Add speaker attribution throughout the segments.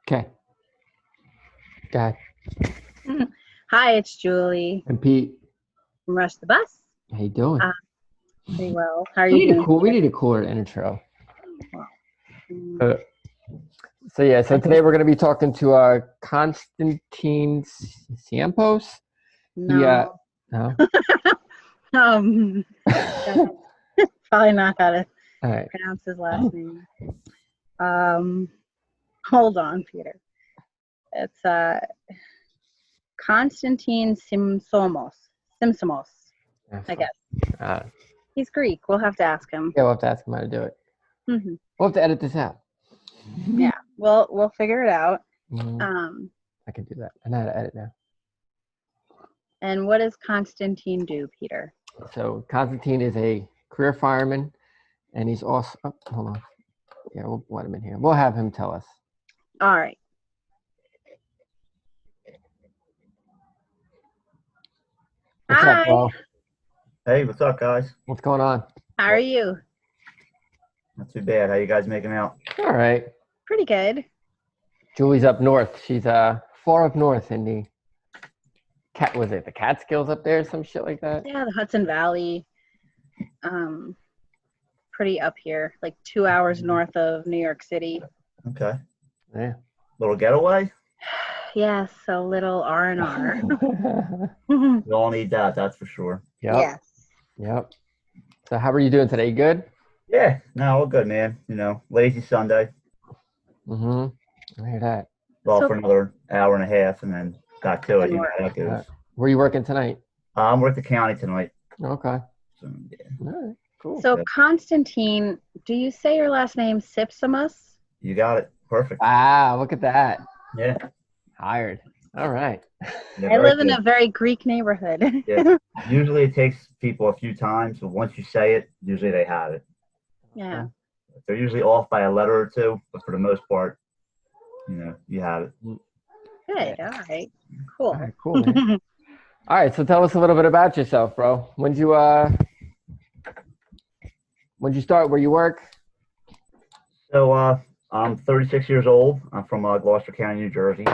Speaker 1: Okay. Got
Speaker 2: Hi, it's Julie
Speaker 1: and Pete.
Speaker 2: from Rush the Bus.
Speaker 1: How you doing?
Speaker 2: Uh, Pretty well. How are you doing?
Speaker 1: We need a cooler intro.
Speaker 2: Well, mm,
Speaker 1: Uh, so today we're going to be talking to Constantine Sypsomos. He
Speaker 2: no.
Speaker 1: no.
Speaker 2: um, Probably not how to
Speaker 1: All right.
Speaker 2: pronounce his last name. Um, Hold on, Peter. It's Constantine Sypsomos. Sypsomos, I guess.
Speaker 1: Uh,
Speaker 2: He's Greek. We'll have to ask him.
Speaker 1: yeah, we'll have to ask him how to do it.
Speaker 2: Hmm
Speaker 1: We'll have to edit this out.
Speaker 2: Yeah, we'll figure it out.
Speaker 1: Mhm. I can do that. I know how to edit now.
Speaker 2: And what does Constantine do, Peter?
Speaker 1: So Constantine is a career fireman, and he's also. Oh, hold on. Yeah, we'll let him in here. We'll have him tell us.
Speaker 2: All right.
Speaker 1: What's up, bro?
Speaker 3: Hey, what's up, guys?
Speaker 1: What's going on?
Speaker 2: How are you?
Speaker 3: Not too bad. How you guys making out?
Speaker 1: All right.
Speaker 2: Pretty good.
Speaker 1: Julie's up north. She's far up north in the the Catskills up there, some shit like that.
Speaker 2: Yeah, the Hudson Valley. Pretty up here, like 2 hours north of New York City.
Speaker 3: Okay.
Speaker 1: Yeah.
Speaker 3: Little getaway?
Speaker 2: Yes, a little R&R.
Speaker 3: We all need that, that's for sure.
Speaker 1: Yep.
Speaker 2: Yes.
Speaker 1: Yep. So how are you doing today? Good?
Speaker 3: Yeah, no, all good, man. You know, lazy Sunday.
Speaker 1: I hear that.
Speaker 3: Well,
Speaker 2: So-
Speaker 3: for another hour and a half, and then got to it. You know how that goes.
Speaker 1: Where are you working tonight?
Speaker 3: I'm with the county tonight.
Speaker 1: Okay.
Speaker 3: So, yeah.
Speaker 1: All right. Cool.
Speaker 2: So
Speaker 3: Yeah.
Speaker 2: Constantine, do you say your last name Sypsomos?
Speaker 3: You got it. Perfect.
Speaker 1: Wow, look at that.
Speaker 3: Yeah.
Speaker 1: Hired. All right.
Speaker 3: Yeah,
Speaker 2: I
Speaker 3: very
Speaker 2: live in
Speaker 3: good.
Speaker 2: a very Greek neighborhood.
Speaker 3: Yeah. Usually it takes people a few times, but once you say it, usually they have it.
Speaker 2: Yeah.
Speaker 3: They're usually off by a letter or two, but for the most part, you know, you have it.
Speaker 2: Good. All right. Cool.
Speaker 1: All right, cool, man. All right, so tell us a little bit about yourself, bro. When'd you start? Where you work?
Speaker 3: So I'm 36 years old. I'm from Gloucester County, New Jersey.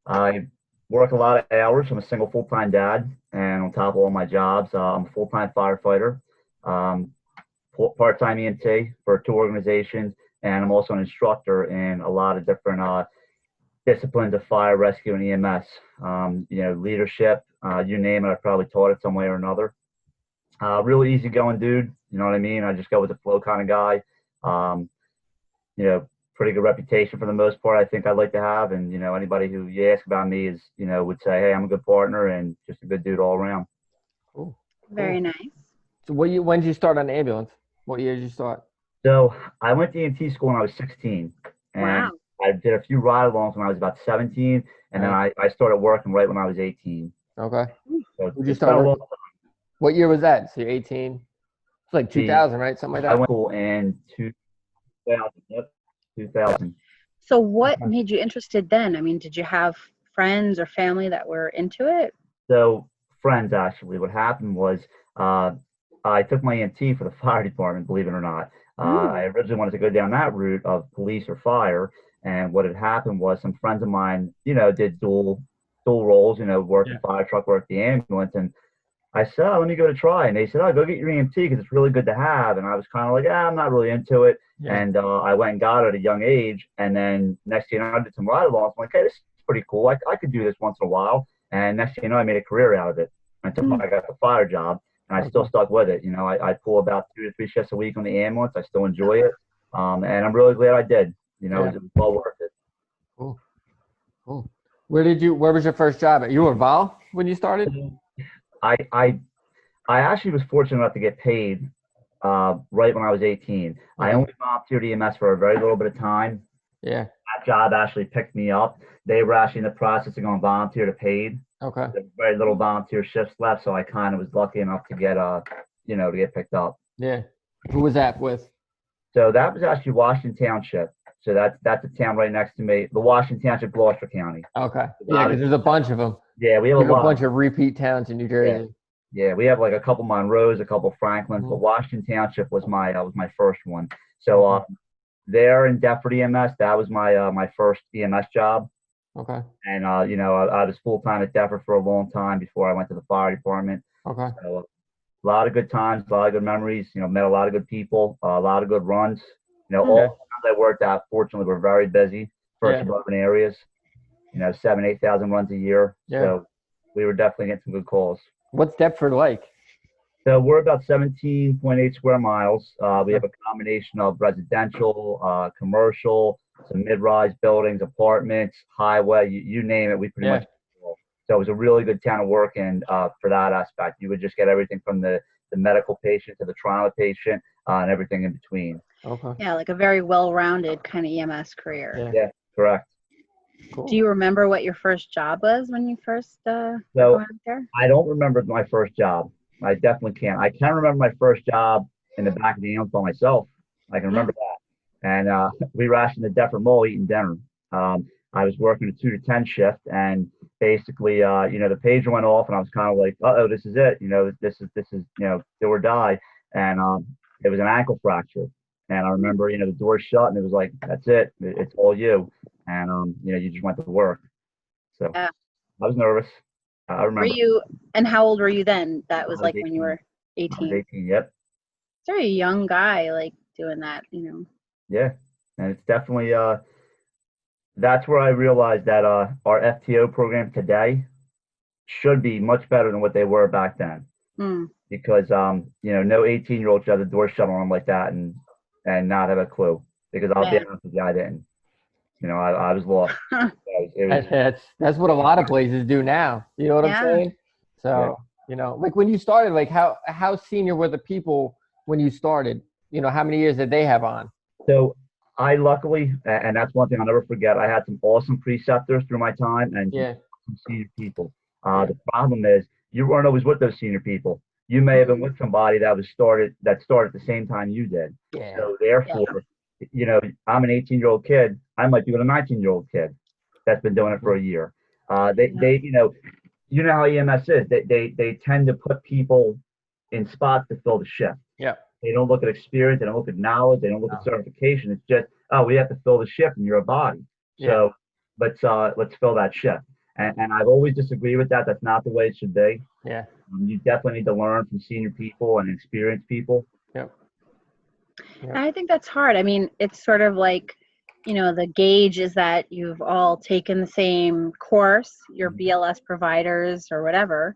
Speaker 3: I work a lot of hours. I'm a single full-time dad, and on top of all my jobs, I'm a full-time firefighter, part-time EMT for 2 organizations, and I'm also an instructor in a lot of different disciplines of fire, rescue, and EMS. You know, leadership, you name it, I've probably taught it some way or another. Really easygoing dude. You know what I mean? I just go with the flow kind of guy. You know, pretty good reputation for the most part. I think I'd like to have, and you know, anybody who you ask about me is, you know, would say, hey, I'm a good partner and just a good dude all around.
Speaker 1: Cool.
Speaker 2: Very nice.
Speaker 1: So when did you start on the ambulance? What year did you start?
Speaker 3: So I went to EMT school when I was 16, and
Speaker 2: Wow.
Speaker 3: I did a few ride-alongs when I was about 17, and then I started working right when I was 18.
Speaker 1: Okay.
Speaker 3: So
Speaker 1: Who'd you
Speaker 3: it's
Speaker 1: start
Speaker 3: been a
Speaker 1: working? What year was that? So you're 18. It's like 2000, right? Something like
Speaker 3: I
Speaker 1: that.
Speaker 3: went to school in 2000. Yep, 2000.
Speaker 2: So what made you interested then? I mean, did you have friends or family that were into it?
Speaker 3: So friends, actually, what happened was I took my EMT for the fire department, believe it or not. I originally wanted to go down that route of police or fire, and what had happened was some friends of mine, you know, did dual roles, you know, work the fire truck, work the ambulance, and I said, oh, let me go to try. And they said, oh, go get your EMT because it's really good to have. And I was kind of like, I'm not really into it.
Speaker 1: Yeah.
Speaker 3: And I went and got it at a young age. And then next thing you know, I did some ride-alongs. I'm like, hey, this is pretty cool. I could do this once in a while. And next thing you know, I made a career out of it. I got the fire job, and I still stuck with it. You know, I pull about 2 to 3 shifts a week on the ambulance. I still enjoy it. And I'm really glad I did. You know, it was well worth it.
Speaker 1: Cool. Cool. Where was your first job at? You were Val when you started?
Speaker 3: I actually was fortunate enough to get paid right when I was 18. I only volunteered EMS for a very little bit of time.
Speaker 1: Yeah.
Speaker 3: That job actually picked me up. They were actually in the process of going volunteer to paid.
Speaker 1: Okay.
Speaker 3: There's very little volunteer shifts left, so I kind of was lucky enough to get to get picked up.
Speaker 1: Yeah. Who was that with?
Speaker 3: So that was actually Washington Township. So that's a town right next to me, the Washington Township, Gloucester County.
Speaker 1: Okay. Yeah, because there's a bunch of them.
Speaker 3: Yeah, we have
Speaker 1: There's
Speaker 3: a lot.
Speaker 1: bunch of repeat towns in New Jersey.
Speaker 3: Yeah, we have like a couple Monroes, a couple Franklins, but Washington Township was my first one. So there in Deptford EMS, that was my my first EMS job.
Speaker 1: Okay.
Speaker 3: And I was full time at Deptford for a long time before I went to the fire department.
Speaker 1: Okay.
Speaker 3: So a lot of good times, a lot of good memories. Met a lot of good people, a lot of good runs. All the times I worked at, fortunately, were very busy for suburban areas. 7,000-8,000 runs a year.
Speaker 1: Yeah.
Speaker 3: So we were definitely getting some good calls.
Speaker 1: What's Deptford like?
Speaker 3: So we're about 17.8 square miles. We have a combination of residential, commercial, some mid-rise buildings, apartments, highway, you name it. We pretty much control. So it was a really good town to work in for that aspect. You would just get everything from the medical patient to the trauma patient and everything in between.
Speaker 1: Okay.
Speaker 2: Yeah, like a very well-rounded kind of EMS career.
Speaker 3: Yeah, correct.
Speaker 1: Cool.
Speaker 2: Do you remember what your first job was when you first went
Speaker 3: So
Speaker 2: out there?
Speaker 3: I don't remember my first job. I definitely can't. I can remember my first job in the back of the ambulance by myself. I can remember that. And we rationed the Deptford Mall eating dinner. I was working a 2 to 10 shift, and basically, the pager went off, and I was kind of like, "Uh-oh, this is it. This is do or die." And it was an ankle fracture. And I remember, the door shut, and it was like, "That's it. It's all you." And you just went to work. So
Speaker 2: Yeah.
Speaker 3: I was nervous. I remember.
Speaker 2: And how old were you then? That was
Speaker 3: I was
Speaker 2: like when
Speaker 3: 18.
Speaker 2: you were
Speaker 3: I was
Speaker 2: 18.
Speaker 3: 18, yep.
Speaker 2: You're a young guy, like doing that,
Speaker 3: Yeah, and it's definitely that's where I realized that our FTO program today should be much better than what they were back then. Because no 18-year-old should have the door shut on them like that and not have a clue. Because I'll be honest with you, I didn't. I was lost.
Speaker 1: That's what a lot of places do now. You know what I'm saying? So like when you started, like how senior were the people when you started? How many years did they have on?
Speaker 3: So I luckily, and that's one thing I'll never forget, I had some awesome preceptors through my time and some senior people. The problem is you weren't always with those senior people. You may have been with somebody that started at the same time you did.
Speaker 1: Yeah.
Speaker 3: So therefore, I'm an 18-year-old kid. I might be with a 19-year-old kid that's been doing it for a year. They how EMS is. They tend to put people in spots to fill the shift.
Speaker 1: Yeah.
Speaker 3: They don't look at experience. They don't look at knowledge. They don't look at certification. It's just, we have to fill the shift and you're a body. So let's fill that shift. And I've always disagreed with that. That's not the way it should be.
Speaker 1: Yeah.
Speaker 3: You definitely need to learn from senior people and experienced people.
Speaker 1: Yep.
Speaker 2: I think that's hard. I mean, it's sort of like, the gauge is that you've all taken the same course, your BLS providers or whatever,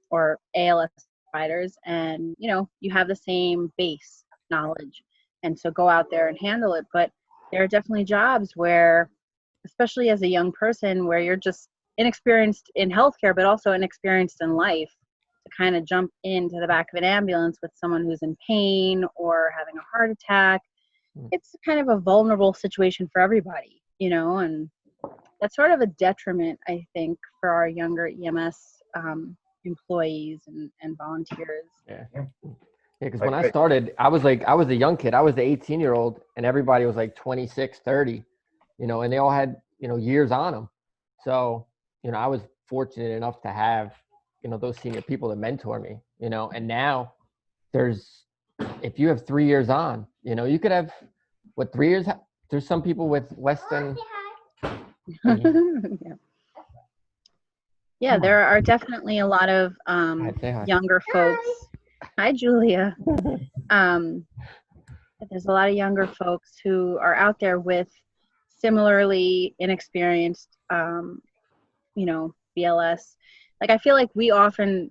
Speaker 2: or ALS providers, and, you have the same base knowledge. And so go out there and handle it. But there are definitely jobs where, especially as a young person, where you're just inexperienced in healthcare, but also inexperienced in life, to kind of jump into the back of an ambulance with someone who's in pain or having a heart attack. It's kind of a vulnerable situation for everybody, and that's sort of a detriment, I think, for our younger EMS employees and volunteers.
Speaker 1: Yeah. Because when I started, I was a young kid. I was the 18-year-old, and everybody was like 26, 30, and they all had, years on them. So, I was fortunate enough to have, those senior people to mentor me, and now if you have 3 years on, you could have 3 years. There's some people with less than.
Speaker 2: Yeah, there are definitely a lot of younger folks. Hi, Julia. There's a lot of younger folks who are out there with similarly inexperienced, BLS. Like, I feel like we often,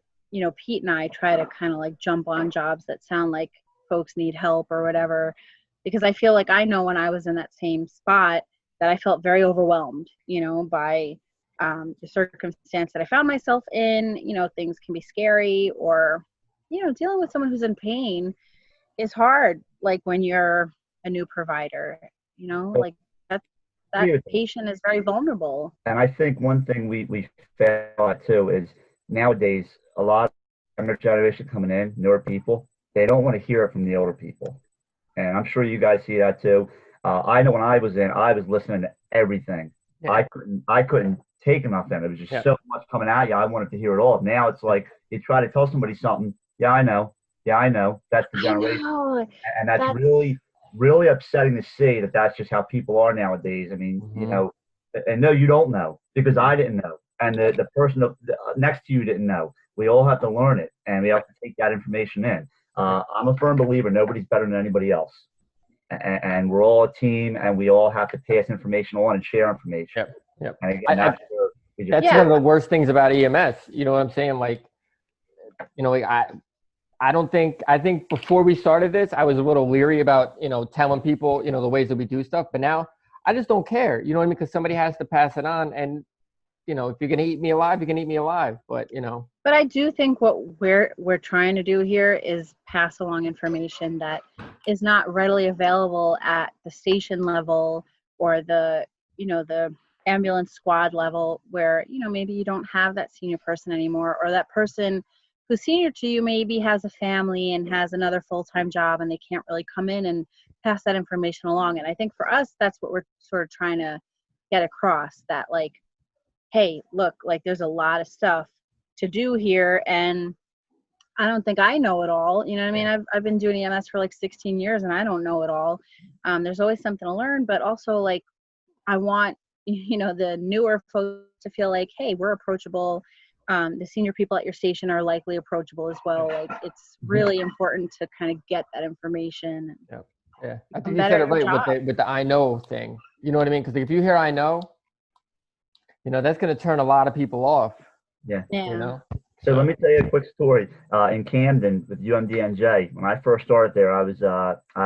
Speaker 2: Pete and I try to kind of like jump on jobs that sound like folks need help or whatever, because I feel like I know when I was in that same spot that I felt very overwhelmed, by the circumstance that I found myself in. Things can be scary, or, dealing with someone who's in pain is hard. Like when you're a new provider, like that patient is very vulnerable.
Speaker 3: And I think one thing we fail at too is nowadays a lot of younger generation coming in, newer people, they don't want to hear it from the older people. And I'm sure you guys see that too. I know when I was listening to everything. Yeah. I couldn't take nothing. It was just so much coming at you. I wanted to hear it all. Now it's like you try to tell somebody something. Yeah, I know. That's the generation. And that's really really upsetting to see that that's just how people are nowadays. I mean, you know, and no, you don't know because I didn't know, and the person next to you didn't know. We all have to learn it, and we have to take that information in. I'm a firm believer nobody's better than anybody else, and we're all a team, and we all have to pass information on and share information.
Speaker 1: Yep.
Speaker 3: And again,
Speaker 1: that's one of the worst things about EMS. You know what I'm saying? Like, you know, like I think before we started this, I was a little leery about, you know, telling people, you know, the ways that we do stuff. But now I just don't care. You know what I mean? Because somebody has to pass it on. And, you know, if you're going to eat me alive, you can eat me alive. But, you know.
Speaker 2: But I do think what we're trying to do here is pass along information that is not readily available at the station level or the, you know, the ambulance squad level where, you know, maybe you don't have that senior person anymore, or that person who's senior to you maybe has a family and has another full-time job and they can't really come in and pass that information along. And I think for us, that's what we're sort of trying to get across, that like, hey, look, like there's a lot of stuff to do here, and I don't think I know it all. You know what I mean? I've been doing EMS for like 16 years and I don't know it all. There's always something to learn, but also like I want, you know, the newer folks to feel like, hey, we're approachable. The senior people at your station are likely approachable as well. Like it's really important to kind of get that information.
Speaker 1: Yeah. I think you said it right with the I know thing. You know what I mean? Because if you hear I know, you know, that's going to turn a lot of people off.
Speaker 3: Yeah.
Speaker 1: You know?
Speaker 3: So let me tell you a quick story. In Camden with UMDNJ, when I first started there, I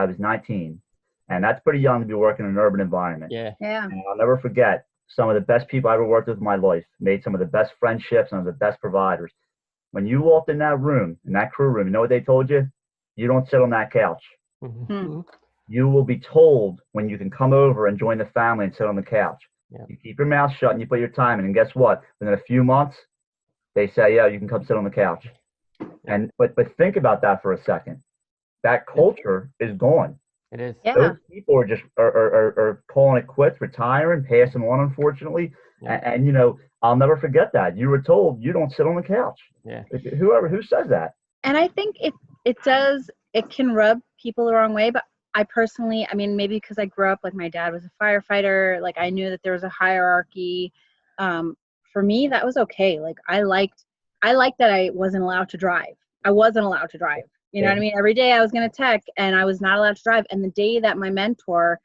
Speaker 3: was 19, and that's pretty young to be working in an urban environment.
Speaker 2: Yeah.
Speaker 3: And I'll never forget, some of the best people I ever worked with in my life, made some of the best friendships, some of the best providers. When you walked in that room, in that crew room, you know what they told you? You don't sit on that couch. You will be told when you can come over and join the family and sit on the couch. You keep your mouth shut and you put your time in, and guess what? Within a few months, they say, yeah, you can come sit on the couch. And but think about that for a second. That culture is gone.
Speaker 1: It is.
Speaker 3: Those people are just are calling it quits, retiring, passing on, unfortunately. And you know, I'll never forget that. You were told you don't sit on the couch. Who says that?
Speaker 2: And I think it can rub people the wrong way, but I personally, I mean, maybe because I grew up, like my dad was a firefighter, like I knew that there was a hierarchy. For me, that was okay. Like I liked that I wasn't allowed to drive. I wasn't allowed to drive. You know what I mean? Every day I was going to tech and I was not allowed to drive. And the day that my mentor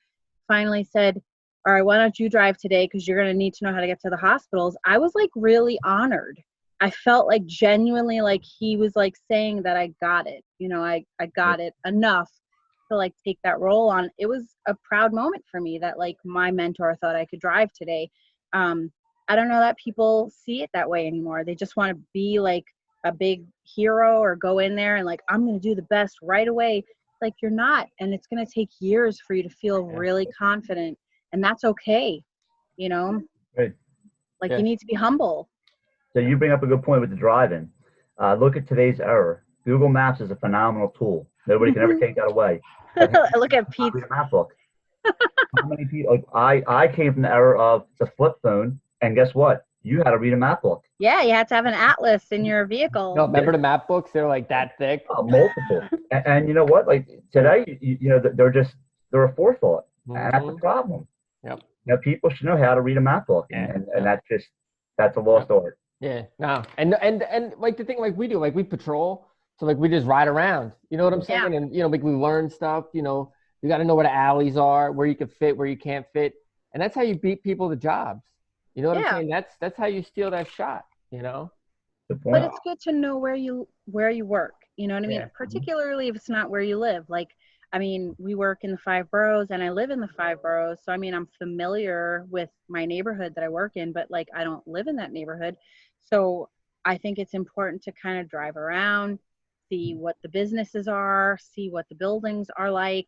Speaker 2: finally said, all right, why don't you drive today? Because you're going to need to know how to get to the hospitals. I was like really honored. I felt like genuinely like he was like saying that I got it. You know, I got it enough to like take that role on. It was a proud moment for me that like my mentor thought I could drive today. I don't know that people see it that way anymore. They just want to be like a big hero or go in there and like, I'm going to do the best right away. Like you're not, and it's going to take years for you to feel really confident, and that's okay. You know, like you need to be humble.
Speaker 3: So you bring up a good point with the driving. Look at today's era. Google Maps is a phenomenal tool. Nobody can ever take that away.
Speaker 2: Look at Pete.
Speaker 3: Read a map book. How many people? Like I came from the era of the flip phone, and guess what? You had to read a map book.
Speaker 2: Yeah, you had to have an atlas in your vehicle.
Speaker 1: No, remember the map books? They're like that thick.
Speaker 3: Multiple. And you know what? Like today, you know, they're a forethought, and that's a problem. You know, people should know how to read a map book, and that's a lost art.
Speaker 1: Yeah, no, and like the thing, like we do, like we patrol, so like we just ride around. You know what I'm saying? And you know, like we learn stuff. You know, you got to know where the alleys are, where you can fit, where you can't fit, and that's how you beat people to jobs. You know what I'm saying? That's how you steal that shot. You know.
Speaker 2: But it's good to know where you work. You know what I mean? Particularly if it's not where you live. Like, I mean, we work in the 5 boroughs, and I live in the 5 boroughs. So I mean, I'm familiar with my neighborhood that I work in, but like I don't live in that neighborhood. So I think it's important to kind of drive around, see what the businesses are, see what the buildings are like.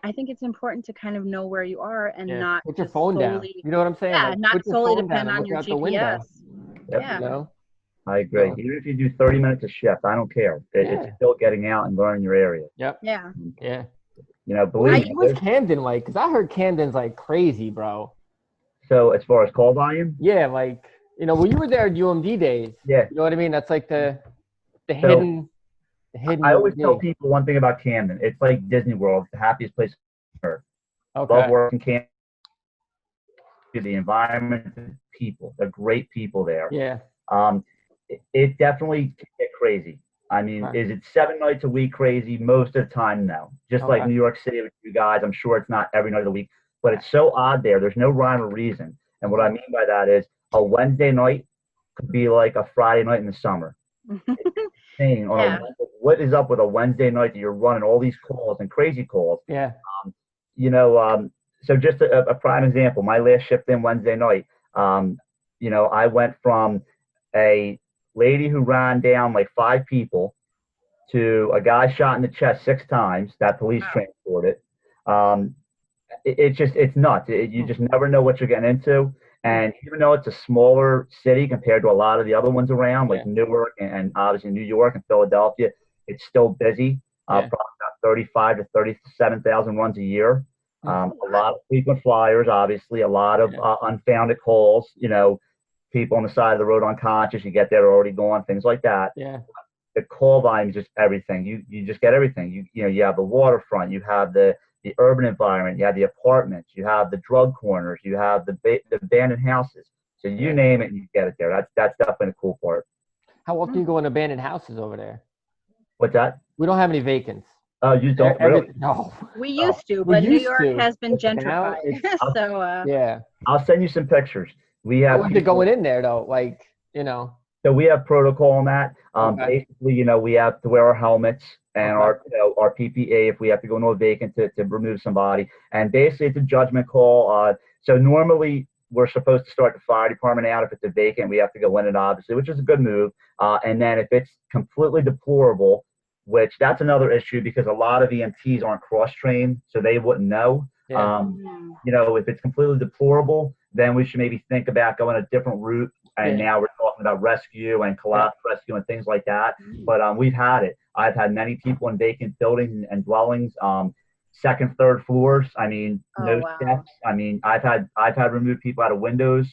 Speaker 2: I think it's important to kind of know where you are and not
Speaker 1: put your phone down. You know what I'm saying?
Speaker 2: Yeah,
Speaker 1: like,
Speaker 2: not solely depend on your GPS.
Speaker 3: Yeah.
Speaker 1: You know?
Speaker 3: I agree. Even if you do 30 minutes a shift, I don't care. It's still getting out and learning your area.
Speaker 2: Yeah.
Speaker 3: You know, believe me.
Speaker 1: What's Camden like? Because I heard Camden's like crazy, bro.
Speaker 3: So as far as call volume?
Speaker 1: Yeah, like, you know, when you were there at UMD days.
Speaker 3: Yeah.
Speaker 1: You know what I mean? That's like the hidden. hidden
Speaker 3: I
Speaker 1: you
Speaker 3: always
Speaker 1: would
Speaker 3: tell
Speaker 1: be.
Speaker 3: people one thing about Camden. It's like Disney World. It's the happiest place on earth. Love
Speaker 1: Okay.
Speaker 3: working Camden. The environment, the people. They're great people there.
Speaker 1: Yeah.
Speaker 3: It definitely can get crazy. I mean,
Speaker 1: Right.
Speaker 3: is it 7 nights a week crazy? Most of the time, no. Just like
Speaker 1: Okay.
Speaker 3: New York City with you guys, I'm sure it's not every night of the week, but it's so odd there. There's no rhyme or reason. And what I mean by that is a Wednesday night could be like a Friday night in the summer. Insane.
Speaker 2: Yeah.
Speaker 3: What is up with a Wednesday night that you're running all these calls and crazy calls?
Speaker 1: Yeah.
Speaker 3: You know, so just a prime example, my last shift in Wednesday night, you know, I went from a lady who ran down like 5 people to a guy shot in the chest 6 times that police
Speaker 2: Wow.
Speaker 3: transported. It's just, it's nuts. You just never know what you're getting into. And even though it's a smaller city compared to a lot of the other ones around, like Newark and obviously New York and Philadelphia, it's still busy. Probably about 35 to 37,000 runs a year. A lot of frequent flyers, obviously, a lot of unfounded calls, you know, people on the side of the road unconscious, you get there, they're already gone, things like that.
Speaker 1: Yeah.
Speaker 3: The call volume is just everything. You just get everything. You know, you have the waterfront, you have the urban environment, you have the apartments, you have the drug corners, you have the abandoned houses. So you name it, and you get it there. That's definitely the cool part.
Speaker 1: How often do you go in abandoned houses over there?
Speaker 3: What's that?
Speaker 1: We don't have any vacants.
Speaker 3: Oh, you don't really?
Speaker 1: No.
Speaker 2: We used to, but New York has been
Speaker 1: Now
Speaker 2: gentrified. So
Speaker 1: yeah.
Speaker 3: I'll send you some pictures. We
Speaker 1: How
Speaker 3: have
Speaker 1: is it going in there though? Like, you know.
Speaker 3: So we have protocol on that. Basically, you know, we have to wear our helmets and our, you know, our PPE if we have to go into a vacant to remove somebody. And basically, it's a judgment call. So normally, we're supposed to start the fire department out. If it's a vacant, we have to go in it, obviously, which is a good move. And then if it's completely deplorable, which that's another issue because a lot of EMTs aren't cross-trained, so they wouldn't know.
Speaker 1: Yeah.
Speaker 3: You know, if it's completely deplorable, then we should maybe think about going a different route. And now we're talking about rescue and collapse rescue and things like that. But we've had it. I've had many people in vacant buildings and dwellings, second, third floors. I mean, no steps. I mean, I've had removed people out of windows,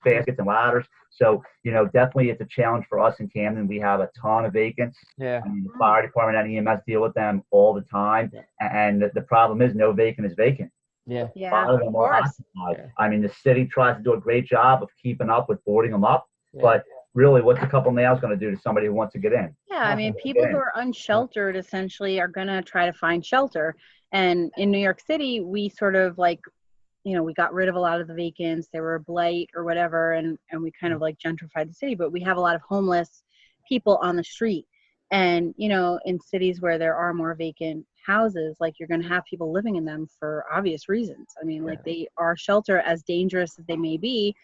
Speaker 3: baskets and ladders. So, you know, definitely it's a challenge for us in Camden. We have a ton of vacants.
Speaker 1: Yeah.
Speaker 3: I mean, the fire department and EMS deal with them all the time. And the problem is no vacant is vacant.
Speaker 1: Yeah.
Speaker 3: A lot of them are occupied. I mean, the city tries to do a great job of keeping up with boarding them up, but really, what's a couple nails going to do to somebody who wants to get in?
Speaker 2: Yeah, I mean, people who are unsheltered essentially are going to try to find shelter. And in New York City, we sort of like, you know, we got rid of a lot of the vacants. They were a blight or whatever, and we kind of like gentrified the city. But we have a lot of homeless people on the street. And, you know, in cities where there are more vacant houses, like you're going to have people living in them for obvious reasons. I mean, like they are shelter, as dangerous as they may be.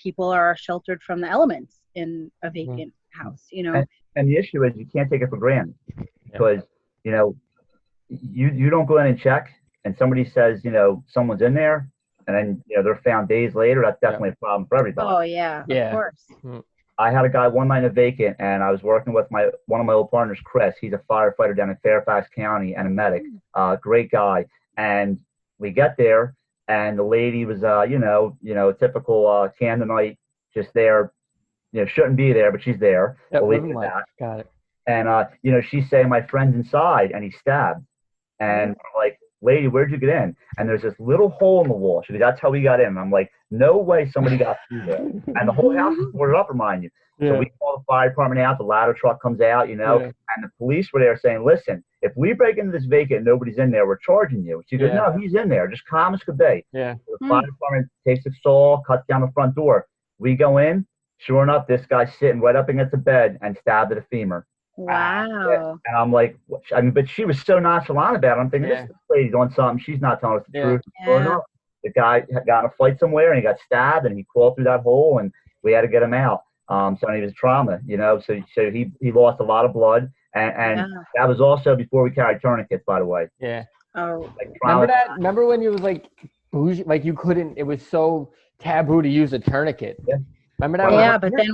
Speaker 2: People are sheltered from the elements in a vacant house, you know.
Speaker 3: And the issue is you can't take it for granted because, you know, you don't go in and check and somebody says, you know, someone's in there and then, you know, they're found days later. That's definitely a problem for everybody.
Speaker 2: Oh, yeah. Of course.
Speaker 3: I had a guy one night in a vacant, and I was working with one of my old partners, Chris. He's a firefighter down in Fairfax County and a medic, great guy. And we get there, and the lady was, you know, typical Camdenite, just there, you know, shouldn't be there, but she's there.
Speaker 1: Got it.
Speaker 3: And you know, she's saying, "My friend's inside, and he's stabbed." And I'm like, "Lady, where'd you get in?" And there's this little hole in the wall. She goes, "That's how we got in." And I'm like, "No way somebody got through there." And the whole house is boarded up, remind you. So we call the fire department out. The ladder truck comes out, you know, and the police were there saying, "Listen, if we break into this vacant and nobody's in there, we're charging you." She goes, "No, he's in there, just calm as could be."
Speaker 1: Yeah.
Speaker 3: The fire department takes a saw, cuts down the front door. We go in. Sure enough, this guy's sitting right up against the bed and stabbed at the femur.
Speaker 2: Wow.
Speaker 3: And I'm like, I mean, but she was so nonchalant about it. I'm thinking, this lady's doing something. She's not telling us the truth. Sure enough, the guy got in a fight somewhere and he got stabbed and he crawled through that hole and we had to get him out. So he was trauma, you know, so he lost a lot of blood. And that was also before we carried tourniquets, by the way.
Speaker 1: Yeah.
Speaker 2: Oh.
Speaker 3: Like,
Speaker 1: remember that? Remember when you was like bougie, like you couldn't, it was so taboo to use a tournament.
Speaker 3: Yeah.
Speaker 1: Remember that?
Speaker 2: Yeah, but then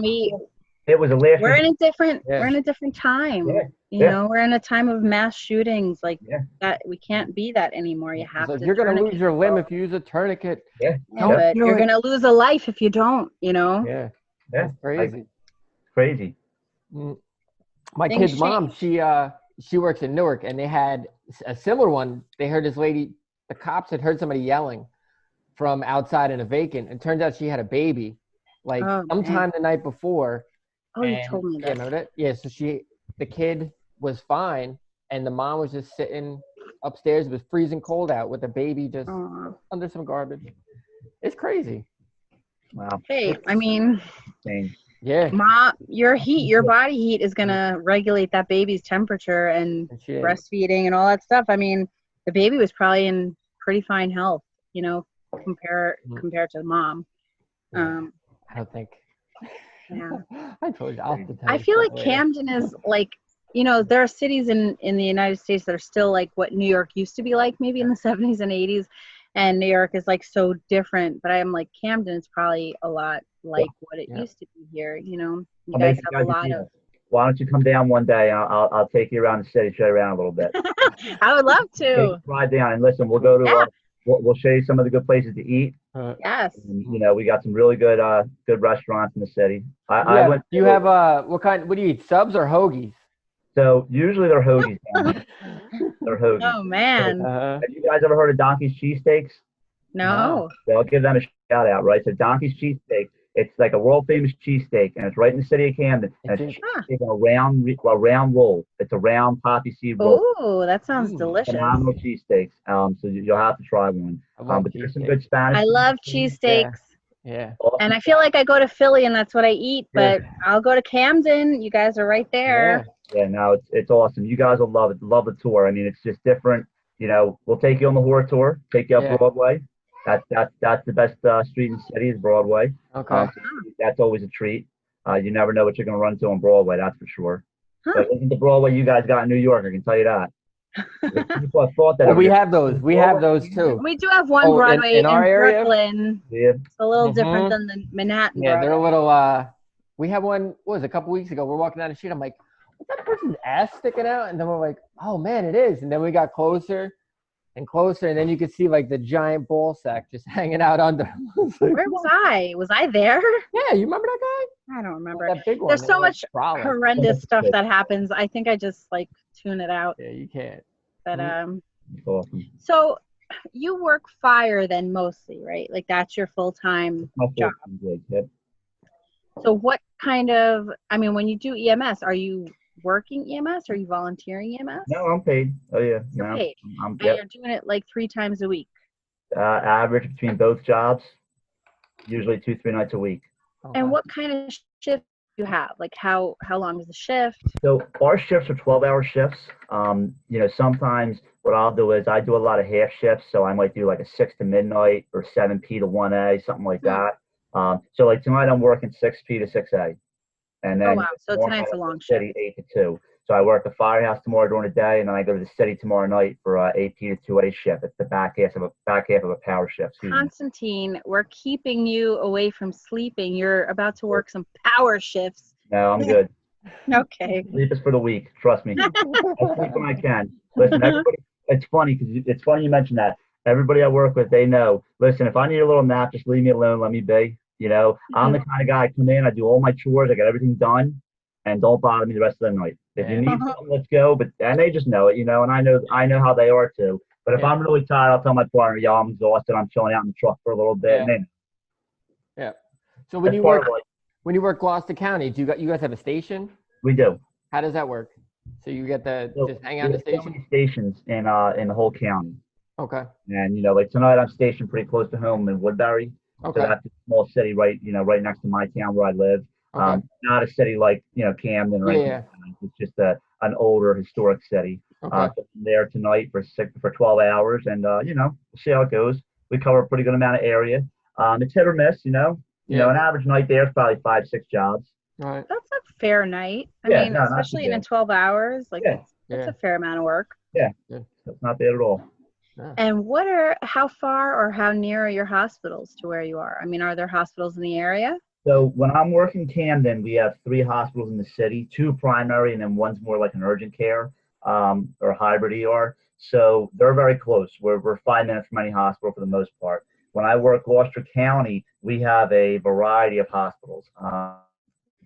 Speaker 3: it was a last.
Speaker 2: We're in a different time. You know, we're in a time of mass shootings like that. We can't be that anymore. You have to.
Speaker 1: You're going to lose your limb if you use a tourniquet.
Speaker 2: But you're going to lose a life if you don't, you know?
Speaker 1: Yeah. That's crazy.
Speaker 3: Crazy.
Speaker 1: My
Speaker 2: Things
Speaker 1: kid's mom,
Speaker 2: change.
Speaker 1: she works in Newark, and they had a similar one. They heard this lady, the cops had heard somebody yelling from outside in a vacant, and turns out she had a baby, like
Speaker 2: Oh man.
Speaker 1: sometime the night before.
Speaker 2: Oh, you
Speaker 1: And
Speaker 2: told me
Speaker 1: yeah,
Speaker 2: this.
Speaker 1: remember that? Yeah, so the kid was fine, and the mom was just sitting upstairs. It was freezing cold out with the baby just
Speaker 2: Aw.
Speaker 1: under some garbage. It's crazy.
Speaker 3: Wow.
Speaker 2: Hey,
Speaker 1: It's
Speaker 2: I mean,
Speaker 3: Insane.
Speaker 1: yeah,
Speaker 2: your body heat is gonna regulate that baby's temperature and
Speaker 1: and she didn't.
Speaker 2: breastfeeding and all that stuff. I mean, the baby was probably in pretty fine health, you know, compared to the mom.
Speaker 1: Yeah,
Speaker 2: Um,
Speaker 1: I don't think.
Speaker 2: yeah.
Speaker 1: I told you. I'll have to tell
Speaker 2: I
Speaker 1: you
Speaker 2: feel
Speaker 1: stuff
Speaker 2: like
Speaker 1: later.
Speaker 2: Camden is like, you know, there are cities in the United States that are still like what New York used to be like, maybe in the 70s and 80s, and New York is like so different. But I'm like, Camden is probably a lot like what it
Speaker 1: Yeah.
Speaker 2: used to be here. You know, you
Speaker 3: I'll
Speaker 2: guys
Speaker 3: make you
Speaker 2: have a
Speaker 3: guys a
Speaker 2: lot of.
Speaker 3: deal. Why don't you come down one day? I'll take you around the city, show you around a little bit.
Speaker 2: I would love
Speaker 3: Take
Speaker 2: to.
Speaker 3: a ride down and listen. We'll go to
Speaker 2: Yeah.
Speaker 3: we'll show you some of the good places to eat.
Speaker 2: Yes.
Speaker 3: And, you know, we got some really good good restaurants in the city. I went.
Speaker 1: Do you have what do you eat? Subs or hoagies?
Speaker 3: So usually they're hoagies. Down there. They're hoagies.
Speaker 2: Oh man.
Speaker 1: Uh-huh.
Speaker 3: Have you guys ever heard of Donkey's Cheesesteaks?
Speaker 2: No.
Speaker 3: So I'll give them a shout out, right? So Donkey's Cheesesteak, it's like a world famous cheesesteak, and it's right in the city of Camden. And it's
Speaker 2: Huh.
Speaker 3: cheesesteak on a round roll. It's a round poppy seed roll.
Speaker 2: Oh, that sounds delicious.
Speaker 3: Phenomenal cheesesteaks. So you'll have to try one.
Speaker 1: I love
Speaker 3: But there's some
Speaker 1: cheesesteak.
Speaker 3: good Spanish.
Speaker 2: I love
Speaker 3: cheese.
Speaker 2: cheesesteaks.
Speaker 1: Yeah.
Speaker 2: And I feel like I go to Philly and that's what I eat, but
Speaker 3: Yeah.
Speaker 2: I'll go to Camden. You guys are right there.
Speaker 3: Yeah, no, it's awesome. You guys will love it. Love the tour. I mean, it's just different. You know, we'll take you on the horror tour. Take you up
Speaker 1: Yeah.
Speaker 3: Broadway. That's the best street in the city is Broadway.
Speaker 1: Okay.
Speaker 3: So that's always a treat. You never know what you're going to run into on Broadway. That's for sure.
Speaker 2: Huh.
Speaker 3: But listen to Broadway you guys got in New York. I can tell you that. People have thought that.
Speaker 1: Well, we have those. We have those too.
Speaker 2: We do have one
Speaker 1: Oh,
Speaker 2: Broadway
Speaker 1: in our area?
Speaker 2: Brooklyn.
Speaker 3: Yeah.
Speaker 2: It's a little
Speaker 1: Mhm.
Speaker 2: different than the Manhattan
Speaker 1: Yeah, they're a
Speaker 2: Broadway.
Speaker 1: little. We had one. What was it, a couple weeks ago? We're walking down the street. I'm like, "What's that person's ass sticking out?" And then we're like, "Oh man, it is." And then we got closer and closer, and then you could see like the giant ball sack just hanging out under.
Speaker 2: Where was I? Was I there?
Speaker 1: Yeah, you remember that guy?
Speaker 2: I don't remember.
Speaker 1: That big one.
Speaker 2: There's
Speaker 1: It
Speaker 2: so
Speaker 1: was like
Speaker 2: much
Speaker 1: brolic.
Speaker 2: horrendous stuff that happens. I think I just like tune it out.
Speaker 1: Yeah, you can't.
Speaker 2: But
Speaker 3: It's awesome.
Speaker 2: so you work fire then mostly, right? Like that's your full-time
Speaker 3: My
Speaker 2: job.
Speaker 3: favorite gig, yep.
Speaker 2: So what kind of, I mean, when you do EMS, are you working EMS or are you volunteering EMS?
Speaker 3: No, I'm paid. Oh yeah.
Speaker 2: You're
Speaker 3: No,
Speaker 2: paid.
Speaker 3: I'm
Speaker 2: And
Speaker 3: yep.
Speaker 2: you're doing it like 3 times a week.
Speaker 3: Average between both jobs, usually 2-3 nights a week.
Speaker 2: And what kind of shift do you have? Like how long is the shift?
Speaker 3: So our shifts are 12-hour shifts. You know, sometimes what I'll do is I do a lot of half shifts. So I might do like a 6 to midnight or 7 p to 1 a, something like that. So like tonight I'm working 6 p to 6 a. And then
Speaker 2: Oh wow, so tonight's a long shift.
Speaker 3: 8 to 2. So I work the firehouse tomorrow during the day, and then I go to the city tomorrow night for 8 p to 2 a shift. It's the back half of a power shift. Excuse me.
Speaker 2: Constantine, we're keeping you away from sleeping. You're about to work some power shifts.
Speaker 3: No, I'm good.
Speaker 2: Okay.
Speaker 3: Sleep is for the weak. Trust me. I'll sleep when I can. Listen, everybody. It's funny because it's funny you mentioned that. Everybody I work with, they know. Listen, if I need a little nap, just leave me alone. Let me be. You know, I'm the kind of guy. I come in, I do all my chores, I get everything done, and don't bother me the rest of the night. If you need something, let's go. And they just know it, you know. And I know how they are too. But if I'm really tired, I'll tell my partner, "Yo, I'm exhausted. I'm chilling out in the truck for a little bit."
Speaker 1: Yeah.
Speaker 3: And
Speaker 1: Yeah. So when you work Gloucester County, do you guys have a station?
Speaker 3: we do.
Speaker 1: How does that work? So you get to
Speaker 3: So
Speaker 1: just hang out in the
Speaker 3: there's so
Speaker 1: station?
Speaker 3: many stations in the whole county.
Speaker 1: Okay.
Speaker 3: And you know, like tonight, I'm stationed pretty close to home in Woodbury.
Speaker 1: Okay.
Speaker 3: So that's a small city, right next to my town where I live.
Speaker 1: Okay.
Speaker 3: Not a city like Camden or anything.
Speaker 1: Yeah.
Speaker 3: It's just an older historic city.
Speaker 1: Okay.
Speaker 3: So I'm there tonight for 12 hours, and we'll see how it goes. We cover a pretty good amount of area. It's hit or miss, you know.
Speaker 1: Yeah.
Speaker 3: An average night there is probably 5-6 jobs.
Speaker 1: All right.
Speaker 2: That's a fair night. I
Speaker 3: Yeah,
Speaker 2: mean,
Speaker 3: no, not
Speaker 2: especially
Speaker 3: too
Speaker 2: in
Speaker 3: bad.
Speaker 2: 12 hours, like
Speaker 3: Yeah.
Speaker 2: that's a fair amount of work.
Speaker 3: That's not bad at all.
Speaker 1: Yeah.
Speaker 2: And how far or how near are your hospitals to where you are? I mean, are there hospitals in the area?
Speaker 3: So when I'm working Camden, we have 3 hospitals in the city, 2 primary, and then one's more like an urgent care or hybrid ER. So they're very close. We're 5 minutes from any hospital for the most part. When I work Gloucester County, we have a variety of hospitals.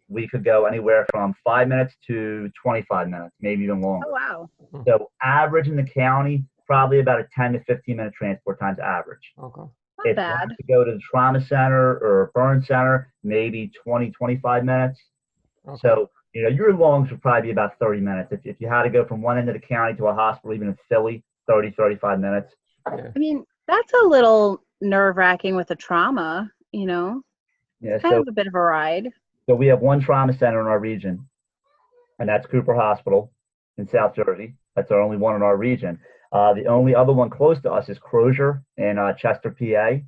Speaker 3: we could go anywhere from 5 minutes to 25 minutes, maybe even longer.
Speaker 2: Oh, wow.
Speaker 3: So average in the county, probably about a 10 to 15 minute transport time's average.
Speaker 1: Okay.
Speaker 2: Not
Speaker 3: If you
Speaker 2: bad.
Speaker 3: have to go to the trauma center or burn center, maybe 20, 25 minutes.
Speaker 1: Okay.
Speaker 3: So, your longs would probably be about 30 minutes. If you had to go from one end of the county to a hospital, even in Philly, 30, 35 minutes.
Speaker 1: Yeah.
Speaker 2: I mean, that's a little nerve-wracking with a trauma,
Speaker 3: Yeah,
Speaker 2: It's kind of a bit of a ride.
Speaker 3: So we have one trauma center in our region, and that's Cooper Hospital in South Jersey. That's our only one in our region. The only other one close to us is Crozier in Chester, PA.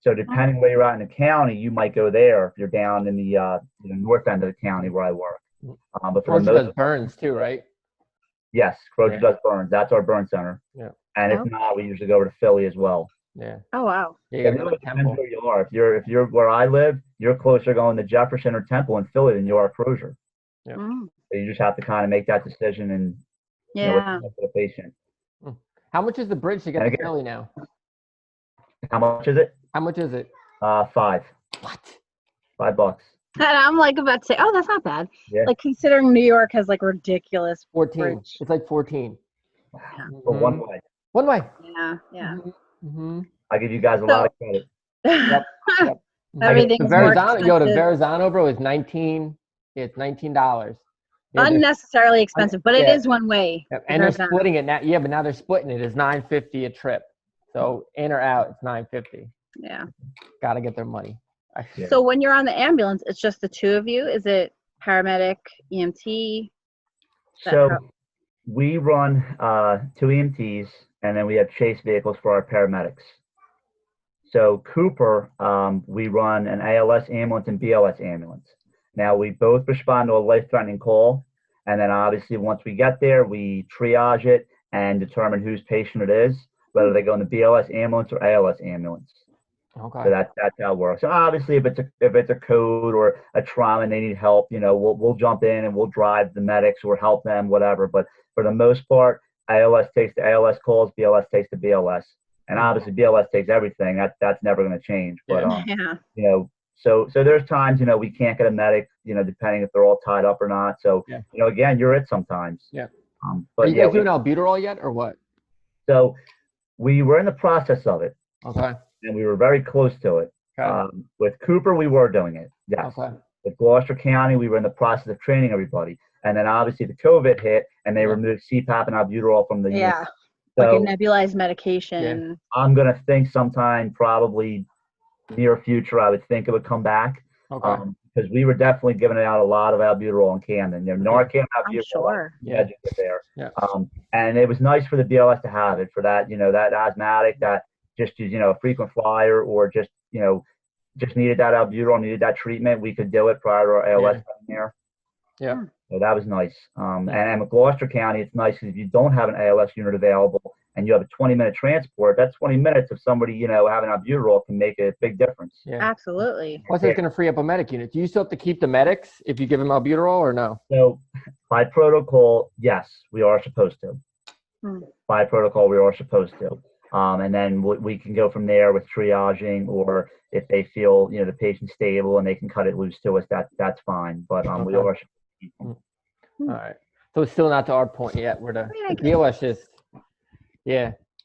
Speaker 3: So depending where you're at in the county, you might go there if you're down in the north end of the county where I work. But for
Speaker 1: Crozier does burns too, right?
Speaker 3: Yes, Crozier does burns. That's our burn center.
Speaker 1: Yeah.
Speaker 3: And if not, we usually go over to Philly as well.
Speaker 1: Yeah.
Speaker 2: Oh, wow.
Speaker 1: Yeah, you
Speaker 3: It
Speaker 1: gotta go
Speaker 3: really
Speaker 1: to
Speaker 3: depends
Speaker 1: Temple.
Speaker 3: where you are. If you're where I live, you're closer going to Jefferson or Temple in Philly than you are Crozier.
Speaker 1: Yeah.
Speaker 2: Mm.
Speaker 3: So you just have to kind of make that decision and
Speaker 2: Yeah.
Speaker 3: what's best for the patient.
Speaker 1: How much is the bridge to get to Philly now?
Speaker 3: How much is it?
Speaker 1: How much is it?
Speaker 3: 5.
Speaker 1: What?
Speaker 3: $5.
Speaker 2: And I'm like about to say, oh, that's not bad.
Speaker 3: Yeah.
Speaker 2: Like considering New York has like ridiculous
Speaker 1: 14.
Speaker 2: bridge.
Speaker 1: It's like 14.
Speaker 3: For one way.
Speaker 1: One way.
Speaker 2: Yeah, yeah.
Speaker 1: Mm-hmm.
Speaker 3: I give you guys a lot of credit.
Speaker 1: Yep. Yep.
Speaker 2: Everything's
Speaker 1: The
Speaker 2: more
Speaker 1: Verrazano, the
Speaker 2: expensive.
Speaker 1: Verrazano, bro, is 19. It's $19. Yeah,
Speaker 2: Unnecessarily expensive, but it is one way.
Speaker 1: and they're
Speaker 2: Verrazano.
Speaker 1: splitting it now. Yeah, but now they're splitting it. It's $9.50 a trip. So in or out, it's $9.50.
Speaker 2: Yeah.
Speaker 1: Got to get their money.
Speaker 3: Yeah.
Speaker 2: So when you're on the ambulance, it's just the two of you? Is it paramedic, EMT?
Speaker 3: So we run 2 EMTs, and then we have chase vehicles for our paramedics. So Cooper, we run an ALS ambulance and BLS ambulance. Now we both respond to a life-threatening call, and then obviously once we get there, we triage it and determine whose patient it is, whether they go in the BLS ambulance or ALS ambulance.
Speaker 1: Okay.
Speaker 3: So that's how it works. So obviously, if it's a code or a trauma and they need help, we'll jump in and we'll drive the medics or help them, whatever. But for the most part, ALS takes the ALS calls, BLS takes the BLS, and obviously BLS takes everything. That's never going to change. But so there's times we can't get a medic, depending if they're all tied up or not. So again, you're it sometimes.
Speaker 1: Yeah.
Speaker 3: But
Speaker 1: are you guys doing albuterol yet or what?
Speaker 3: So we were in the process of it.
Speaker 1: Okay.
Speaker 3: And we were very close to it.
Speaker 1: Okay.
Speaker 3: With Cooper, we were doing it. Yes.
Speaker 1: Okay.
Speaker 3: With Gloucester County, we were in the process of training everybody. And then obviously the COVID hit and they removed CPAP and albuterol from the unit. So
Speaker 2: like a nebulized medication.
Speaker 3: Yeah. I'm going to think sometime probably near future, I would think it would come back.
Speaker 1: Okay.
Speaker 3: Because we were definitely giving out a lot of albuterol in Camden. Narcan, albuterol,
Speaker 2: I'm sure.
Speaker 3: Yeah. There.
Speaker 1: Yeah.
Speaker 3: And it was nice for the BLS to have it for that, that asthmatic, that just a frequent flyer or just needed that albuterol, needed that treatment. We could do it prior to our ALS coming here.
Speaker 1: Yeah.
Speaker 3: So that was nice. And with Gloucester County, it's nice because if you don't have an ALS unit available and you have a 20-minute transport, that 20 minutes of somebody, having albuterol can make a big difference.
Speaker 1: Yeah.
Speaker 2: Absolutely.
Speaker 1: Plus, it's going to free up a medic unit. Do you still have to keep the medics if you give them albuterol or no?
Speaker 3: So by protocol, yes, we are supposed to. By protocol, we are supposed to. And then we can go from there with triaging, or if they feel the patient's stable and they can cut it loose to us, that's fine. But we are.
Speaker 1: All right. So it's still not to our point yet. Where the BLS is,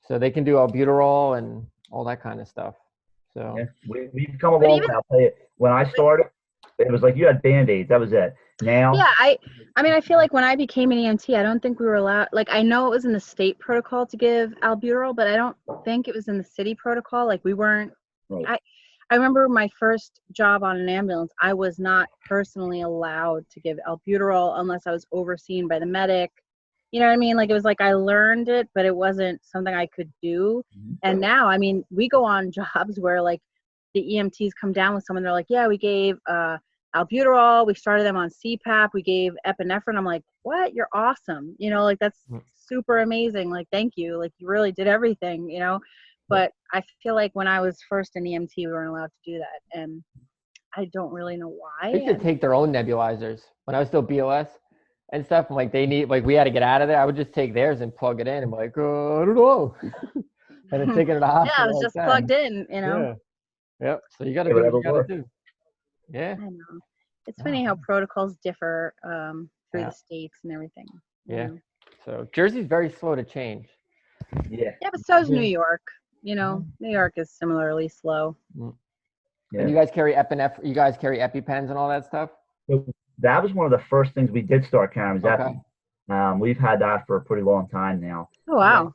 Speaker 1: so they can do albuterol and all that kind of stuff. So
Speaker 3: we've come a long way. I'll tell you, when I started, it was like you had Band-Aids. That was it. Now.
Speaker 2: Yeah, I mean, I feel like when I became an EMT, I don't think we were allowed. Like, I know it was in the state protocol to give albuterol, but I don't think it was in the city protocol. Like, we weren't. Right. I remember my first job on an ambulance. I was not personally allowed to give albuterol unless I was overseen by the medic. You know what I mean? Like, it was like I learned it, but it wasn't something I could do. And now, I mean, we go on jobs where like the EMTs come down with someone. They're like, yeah, we gave albuterol. We started them on CPAP. We gave epinephrine. I'm like, what? You're awesome. Like, that's super amazing. Like, thank you. Like, you really did everything, But I feel like when I was first an EMT, we weren't allowed to do that. And I don't really know why.
Speaker 1: They could take their own nebulizers. When I was still BLS and stuff, like we had to get out of there. I would just take theirs and plug it in and be like, I don't know. And then take it to the hospital.
Speaker 2: Yeah, it was just plugged in,
Speaker 1: Yeah. Yep. So you got to do what you got to do. Yeah.
Speaker 2: I know. It's funny how protocols differ through
Speaker 1: Yeah.
Speaker 2: the states and everything.
Speaker 1: Yeah. So Jersey's very slow to change.
Speaker 3: Yeah.
Speaker 2: Yeah, but so is New
Speaker 1: Yeah.
Speaker 2: York. You know, New York is similarly slow.
Speaker 3: Yeah.
Speaker 1: And you guys carry you guys carry EpiPens and all that stuff?
Speaker 3: So that was one of the first things we did start carrying was
Speaker 1: Okay.
Speaker 3: Epi. We've had that for a pretty long time now.
Speaker 2: Oh, wow.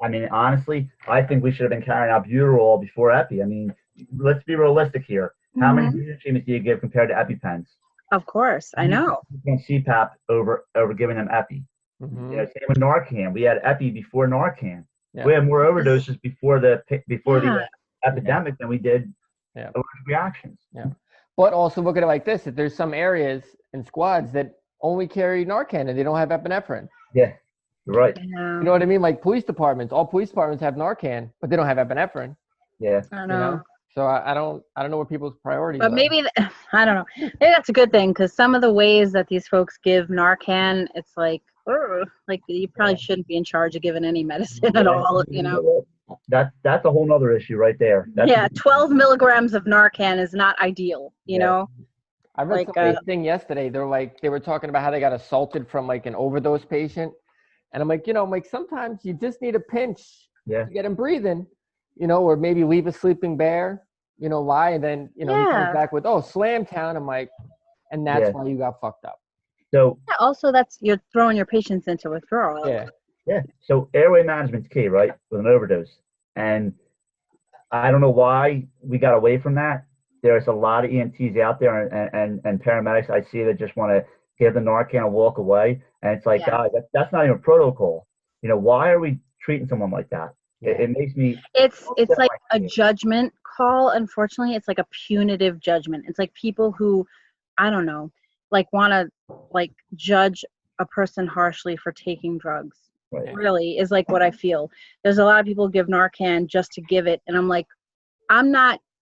Speaker 3: I mean, honestly, I think we should have been carrying albuterol before Epi. I mean, let's be realistic here. How many breathing treatments do you give compared to EpiPens?
Speaker 2: Of course, I know.
Speaker 3: On CPAP over giving them Epi.
Speaker 1: Mm-hmm.
Speaker 3: You know, same with Narcan. We had Epi before Narcan.
Speaker 1: Yeah.
Speaker 3: We had more overdoses before the
Speaker 2: Yeah.
Speaker 3: epidemic than we did
Speaker 1: Yeah.
Speaker 3: allergic reactions.
Speaker 1: Yeah. But also look at it like this: if there's some areas and squads that only carry Narcan and they don't have epinephrine.
Speaker 3: Yeah, you're right.
Speaker 2: Yeah.
Speaker 1: You know what I mean? Like police departments, all police departments have Narcan, but they don't have epinephrine.
Speaker 3: Yeah.
Speaker 2: I don't
Speaker 1: You
Speaker 2: know.
Speaker 1: know? So I don't know what people's priorities
Speaker 2: But
Speaker 1: are.
Speaker 2: maybe, I don't know. Maybe that's a good thing because some of the ways that these folks give Narcan, it's like, ugh, like you probably shouldn't be in charge of giving any medicine at all, you know?
Speaker 3: That's a whole nother issue right there.
Speaker 2: Yeah, 12 milligrams of Narcan is not ideal, you know?
Speaker 1: I read
Speaker 2: like,
Speaker 1: some thing yesterday. They were talking about how they got assaulted from like an overdose patient. And I'm like, sometimes you just need a pinch to get him breathing, or maybe leave a sleeping bear, lie. And then, he comes back with, slam town. I'm like, and that's why you got fucked up.
Speaker 3: So
Speaker 2: also you're throwing your patients into withdrawal.
Speaker 1: Yeah.
Speaker 3: Yeah. So airway management's key, right? With an overdose. And I don't know why we got away from that. There's a lot of EMTs out there and paramedics I see that just want to give the Narcan and walk away. And it's like, God, that's not even protocol. Why are we treating someone like that? It makes me.
Speaker 2: It's like a judgment call. Unfortunately, it's like a punitive judgment. It's like people who, I don't know, like want to like judge a person harshly for taking drugs.
Speaker 3: Right.
Speaker 2: Really is like what I feel. There's a lot of people who give Narcan just to give it. And I'm like,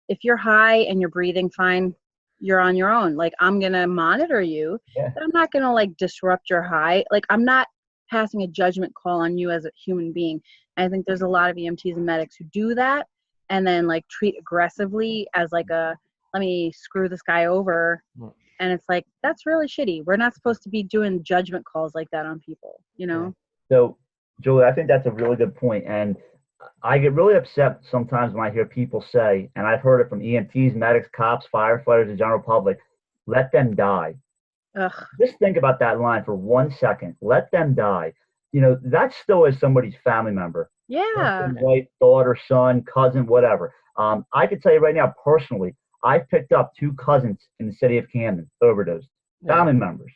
Speaker 2: if you're high and you're breathing fine, you're on your own. Like, I'm going to monitor you, but I'm not going to like disrupt your high. Like, I'm not passing a judgment call on you as a human being. And I think there's a lot of EMTs and medics who do that and then like treat aggressively as like let me screw this guy over. And it's like, that's really shitty. We're not supposed to be doing judgment calls like that on people,
Speaker 3: So, Julie, I think that's a really good point. And I get really upset sometimes when I hear people say, and I've heard it from EMTs, medics, cops, firefighters, the general public, let them die.
Speaker 2: Ugh.
Speaker 3: Just think about that line for 1 second. Let them die. That still is somebody's family member.
Speaker 2: Yeah.
Speaker 3: Wife, daughter, son, cousin, whatever. I can tell you right now, personally, I picked up 2 cousins in the city of Camden, overdosed, family members.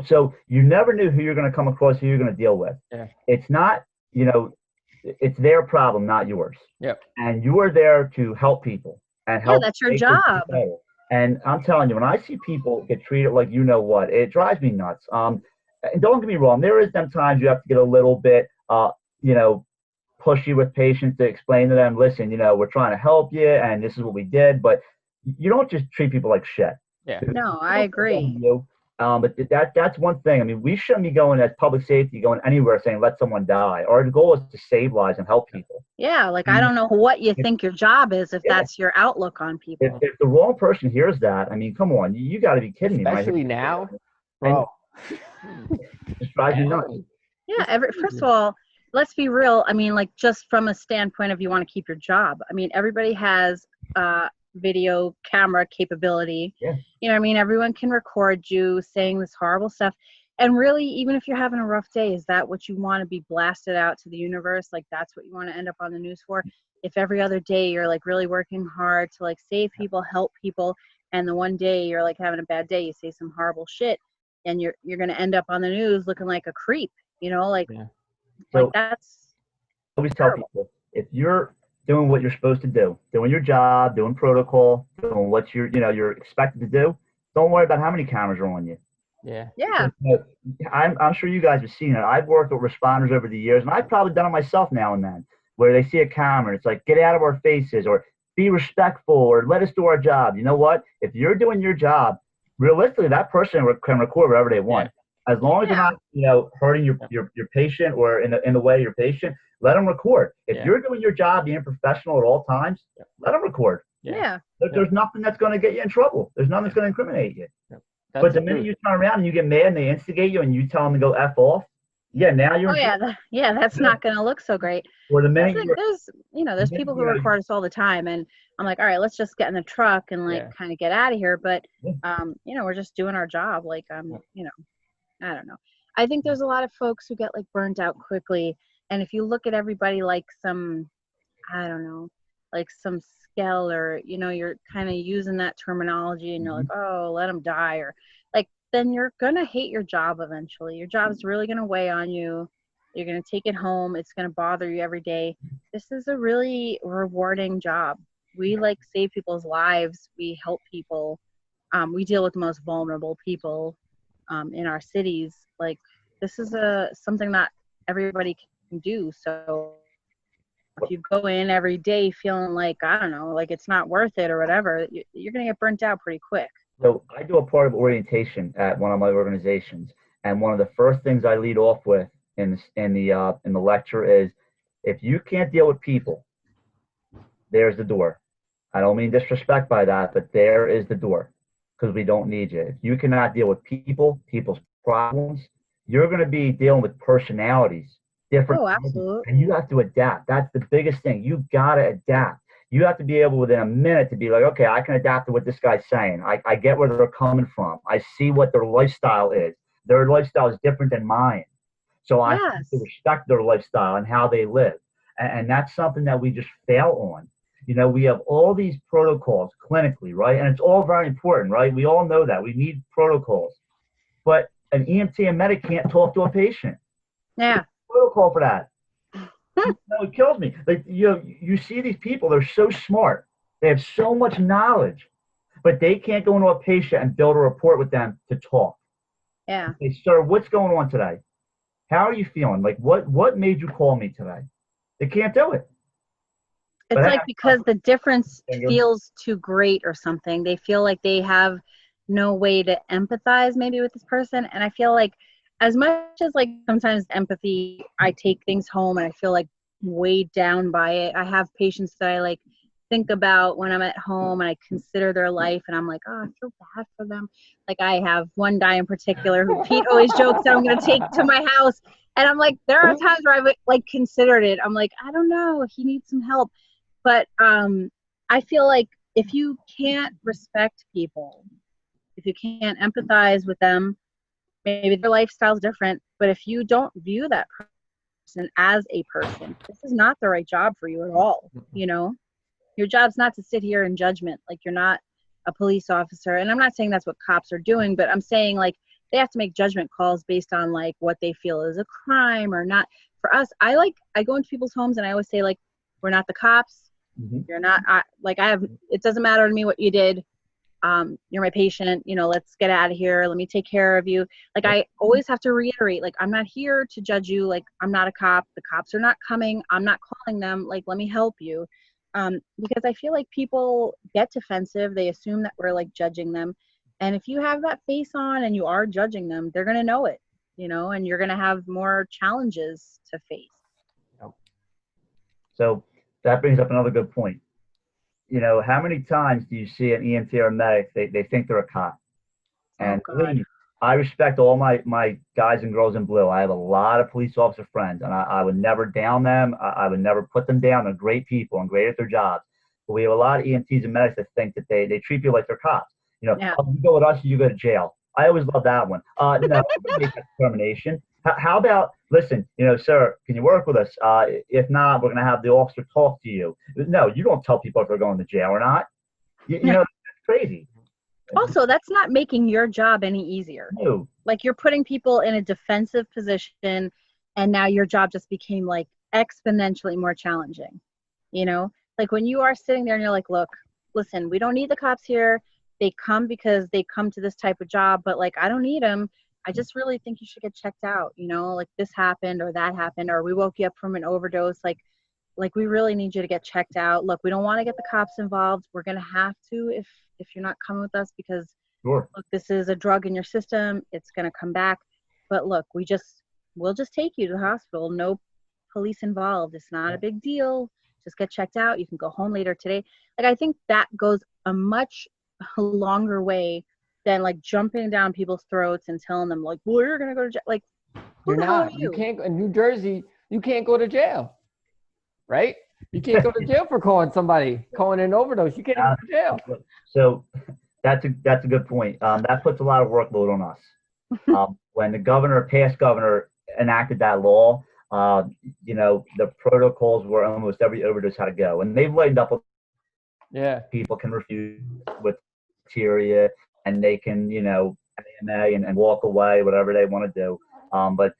Speaker 3: So you never knew who you're going to come across, who you're going to deal with.
Speaker 1: Yeah.
Speaker 3: It's not, it's their problem, not yours.
Speaker 1: Yep.
Speaker 3: And you are there to help people and help.
Speaker 2: Yeah, that's your job.
Speaker 3: And I'm telling you, when I see people get treated like what, it drives me nuts. And don't get me wrong, there is them times you have to get a little bit, pushy with patients to explain to them, listen, we're trying to help you, and this is what we did. But you don't just treat people like shit.
Speaker 1: Yeah.
Speaker 2: No, I agree.
Speaker 3: But that's one thing. I mean, we shouldn't be going as public safety, going anywhere saying let someone die. Our goal is to save lives and help people.
Speaker 2: Yeah, like I don't know what you think your job is if that's your outlook on people.
Speaker 3: If the wrong person hears that, I mean, come on, you got to be kidding me.
Speaker 1: Especially now, bro.
Speaker 3: Just drives me nuts.
Speaker 2: Yeah, first of all, let's be real. I mean, like just from a standpoint of you want to keep your job. I mean, everybody has video camera capability.
Speaker 3: Yeah.
Speaker 2: Everyone can record you saying this horrible stuff. And really, even if you're having a rough day, is that what you want to be blasted out to the universe? Like that's what you want to end up on the news for? If every other day you're like really working hard to like save people, help people, and the one day you're like having a bad day, you say some horrible shit, and you're going to end up on the news looking like a creep,
Speaker 3: So,
Speaker 2: that's
Speaker 3: I always tell people, if you're doing what you're supposed to do, doing your job, doing protocol, doing what you're expected to do, don't worry about how many cameras are on you.
Speaker 1: Yeah.
Speaker 2: Yeah.
Speaker 3: I'm sure you guys have seen it. I've worked with responders over the years, and I've probably done it myself now and then, where they see a camera, and it's like, get out of our faces, or be respectful, or let us do our job. You know what? If you're doing your job, realistically, that person can record whatever they want. As long as they're not, hurting your patient or in the way of your patient, let them record. If you're doing your job being professional at all times, let them record.
Speaker 2: Yeah.
Speaker 3: There's nothing that's going to get you in trouble. There's nothing that's going to incriminate you. But the minute you turn around and you get mad and they instigate you and you tell them to go F off, now you're in trouble.
Speaker 2: That's not going to look so great.
Speaker 3: Or the minute
Speaker 2: there's people who record us all the time, and I'm like, all right, let's just get in the truck and kind of get out of here. But we're just doing our job. Like I don't know. I think there's a lot of folks who get like burnt out quickly, and if you look at everybody like some, I don't know, like some skell, or you're kind of using that terminology, and you're like, oh, let them die, or like, then you're gonna hate your job eventually. Your job's really gonna weigh on you. You're going to take it home. It's going to bother you every day. This is a really rewarding job. We like save people's lives. We help people. We deal with the most vulnerable people in our cities. Like, this is something that everybody can do. So if you go in every day feeling like, I don't know, like it's not worth it or whatever, you're going to get burnt out pretty quick.
Speaker 3: So I do a part of orientation at one of my organizations. And one of the first things I lead off with in the lecture is, if you can't deal with people, there's the door. I don't mean disrespect by that, but there is the door, because we don't need you. If you cannot deal with people's problems, you're going to be dealing with personalities, different.
Speaker 2: Oh, absolutely.
Speaker 3: And you have to adapt. That's the biggest thing. You got to adapt. You have to be able within a minute to be like, okay, I can adapt to what this guy's saying. I get where they're coming from. I see what their lifestyle is. Their lifestyle is different than mine. So I have to respect their lifestyle and how they live. And that's something that we just fail on. We have all these protocols clinically, right? And it's all very important, right? We all know that. We need protocols. But an EMT and medic can't talk to a patient.
Speaker 2: Yeah.
Speaker 3: There's a protocol for that. It kills me. Like, you see these people, they're so smart. They have so much knowledge, but they can't go into a patient and build a rapport with them to talk.
Speaker 2: Yeah.
Speaker 3: Hey, sir, what's going on today? How are you feeling? Like, what made you call me today? They can't do it.
Speaker 2: It's like because the difference feels too great or something. They feel like they have no way to empathize maybe with this person. And I feel like, as much as like sometimes empathy, I take things home and I feel like weighed down by it. I have patients that I like think about when I'm at home and I consider their life, and I'm like, oh, I feel bad for them. Like, I have one guy in particular who Pete always jokes that I'm going to take to my house. And I'm like, there are times where I've like considered it. I'm like, I don't know, he needs some help. But I feel like if you can't respect people, if you can't empathize with them, maybe their lifestyle's different, but if you don't view that person as a person, this is not the right job for you at all. Your job's not to sit here in judgment. Like, you're not a police officer. And I'm not saying that's what cops are doing, but I'm saying like they have to make judgment calls based on like what they feel is a crime or not. For us, I go into people's homes and I always say, like, we're not the cops. You're not, it doesn't matter to me what you did. You're my patient, let's get out of here. Let me take care of you. Like, I always have to reiterate, like, I'm not here to judge you. Like, I'm not a cop. The cops are not coming. I'm not calling them. Like, let me help you. Because I feel like people get defensive. They assume that we're like judging them. And if you have that face on and you are judging them, they're going to know it, and you're going to have more challenges to face.
Speaker 3: So that brings up another good point. How many times do you see an EMT or a medic, they think they're a cop? And I respect all my guys and girls in blue. I have a lot of police officer friends, and I would never down them. I would never put them down. They're great people and great at their jobs. But we have a lot of EMTs and medics that think that they treat you like they're cops. Oh, you go with us, you go to jail. I always love that one. No, I'm gonna make that determination. How about, listen, sir, can you work with us? If not, we're going to have the officer talk to you. No, you don't tell people if they're going to jail or not. It's crazy.
Speaker 2: Also, that's not making your job any easier.
Speaker 3: No.
Speaker 2: Like, you're putting people in a defensive position, and now your job just became like exponentially more challenging. Like, when you are sitting there and you're like, look, listen, we don't need the cops here. They come because they come to this type of job, but like, I don't need them. I just really think you should get checked out, like this happened or that happened, or we woke you up from an overdose. Like we really need you to get checked out. Look, we don't want to get the cops involved. We're going to have to if you're not coming with us, because look, this is a drug in your system. It's going to come back. But look, we'll just take you to the hospital. No police involved. It's not a big deal. just get checked out. You can go home later today. Like, I think that goes a much longer way than like jumping down people's throats and telling them like, well, you're going to go to jail. Like, who
Speaker 1: You're
Speaker 2: the hell are
Speaker 1: not.
Speaker 2: you?
Speaker 1: You can't, in New Jersey, you can't go to jail, right? You can't go to jail for calling an overdose. You can't even go to jail.
Speaker 3: So that's a good point. That puts a lot of workload on us. When the past governor enacted that law, the protocols were almost every overdose had to go, and they've lightened up.
Speaker 1: Yeah.
Speaker 3: People can refuse with criteria, and they can, AMA and walk away, whatever they want to do. But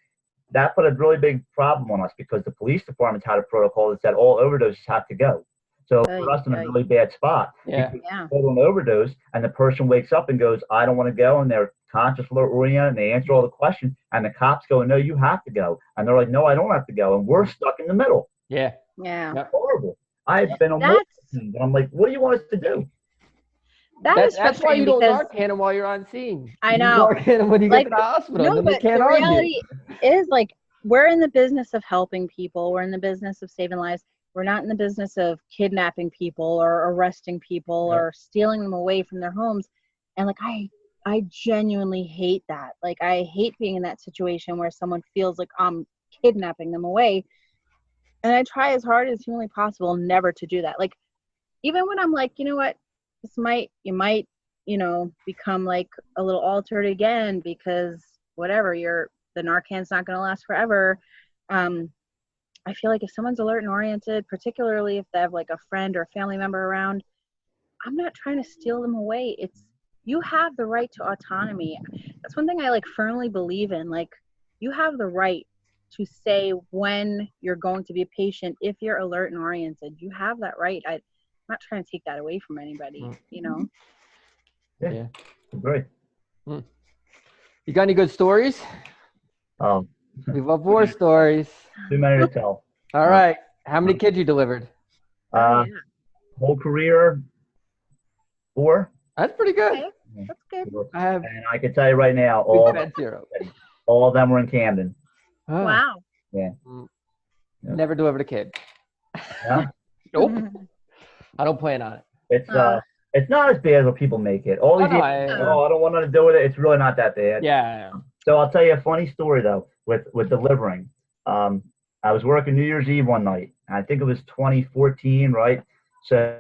Speaker 3: that put a really big problem on us because the police departments had a protocol that said all overdoses have to go. So it put us in a really bad spot.
Speaker 1: Yeah.
Speaker 3: An overdose, and the person wakes up and goes, I don't want to go, and they're conscious, alert, oriented, and they answer all the questions, and the cops go, no, you have to go. And they're like, no, I don't have to go. And we're stuck in the middle.
Speaker 1: Yeah.
Speaker 2: Yeah.
Speaker 1: Yep.
Speaker 3: Horrible. I've been on and I'm like, what do you want us to do?
Speaker 1: That's why you don't Narcan them while you're on scene.
Speaker 2: I know.
Speaker 1: You Narcan them when you get to the hospital.
Speaker 2: No,
Speaker 1: and then
Speaker 2: but
Speaker 1: they can't
Speaker 2: the
Speaker 1: argue.
Speaker 2: reality is, like, we're in the business of helping people. We're in the business of saving lives. We're not in the business of kidnapping people or arresting people or stealing them away from their homes. And like, I genuinely hate that. Like, I hate being in that situation where someone feels like I'm kidnapping them away. And I try as hard as humanly possible never to do that. Like, even when I'm like, you know what, you might, become like a little altered again because whatever, the Narcan's not going to last forever. I feel like if someone's alert and oriented, particularly if they have like a friend or a family member around, I'm not trying to steal them away. You have the right to autonomy. That's one thing I like firmly believe in. Like, you have the right to say when you're going to be a patient if you're alert and oriented. You have that right. I'm not trying to take that away from anybody,
Speaker 3: Yeah. Great.
Speaker 1: You got any good stories? We love war stories.
Speaker 3: Too many to tell.
Speaker 1: All right. How many kids you delivered?
Speaker 3: Whole career, 4.
Speaker 1: That's pretty good.
Speaker 2: Okay. That's good.
Speaker 3: And I can tell you right now, all of them were in Camden.
Speaker 1: Oh.
Speaker 2: Wow.
Speaker 3: Yeah.
Speaker 1: Never delivered a kid.
Speaker 3: Yeah?
Speaker 1: Nope. I don't plan on it.
Speaker 3: It's not as bad as what people make it. All these I don't want to do with it. It's really not that bad.
Speaker 1: Yeah.
Speaker 3: So I'll tell you a funny story though with delivering. I was working New Year's Eve one night. I think it was 2014, right? So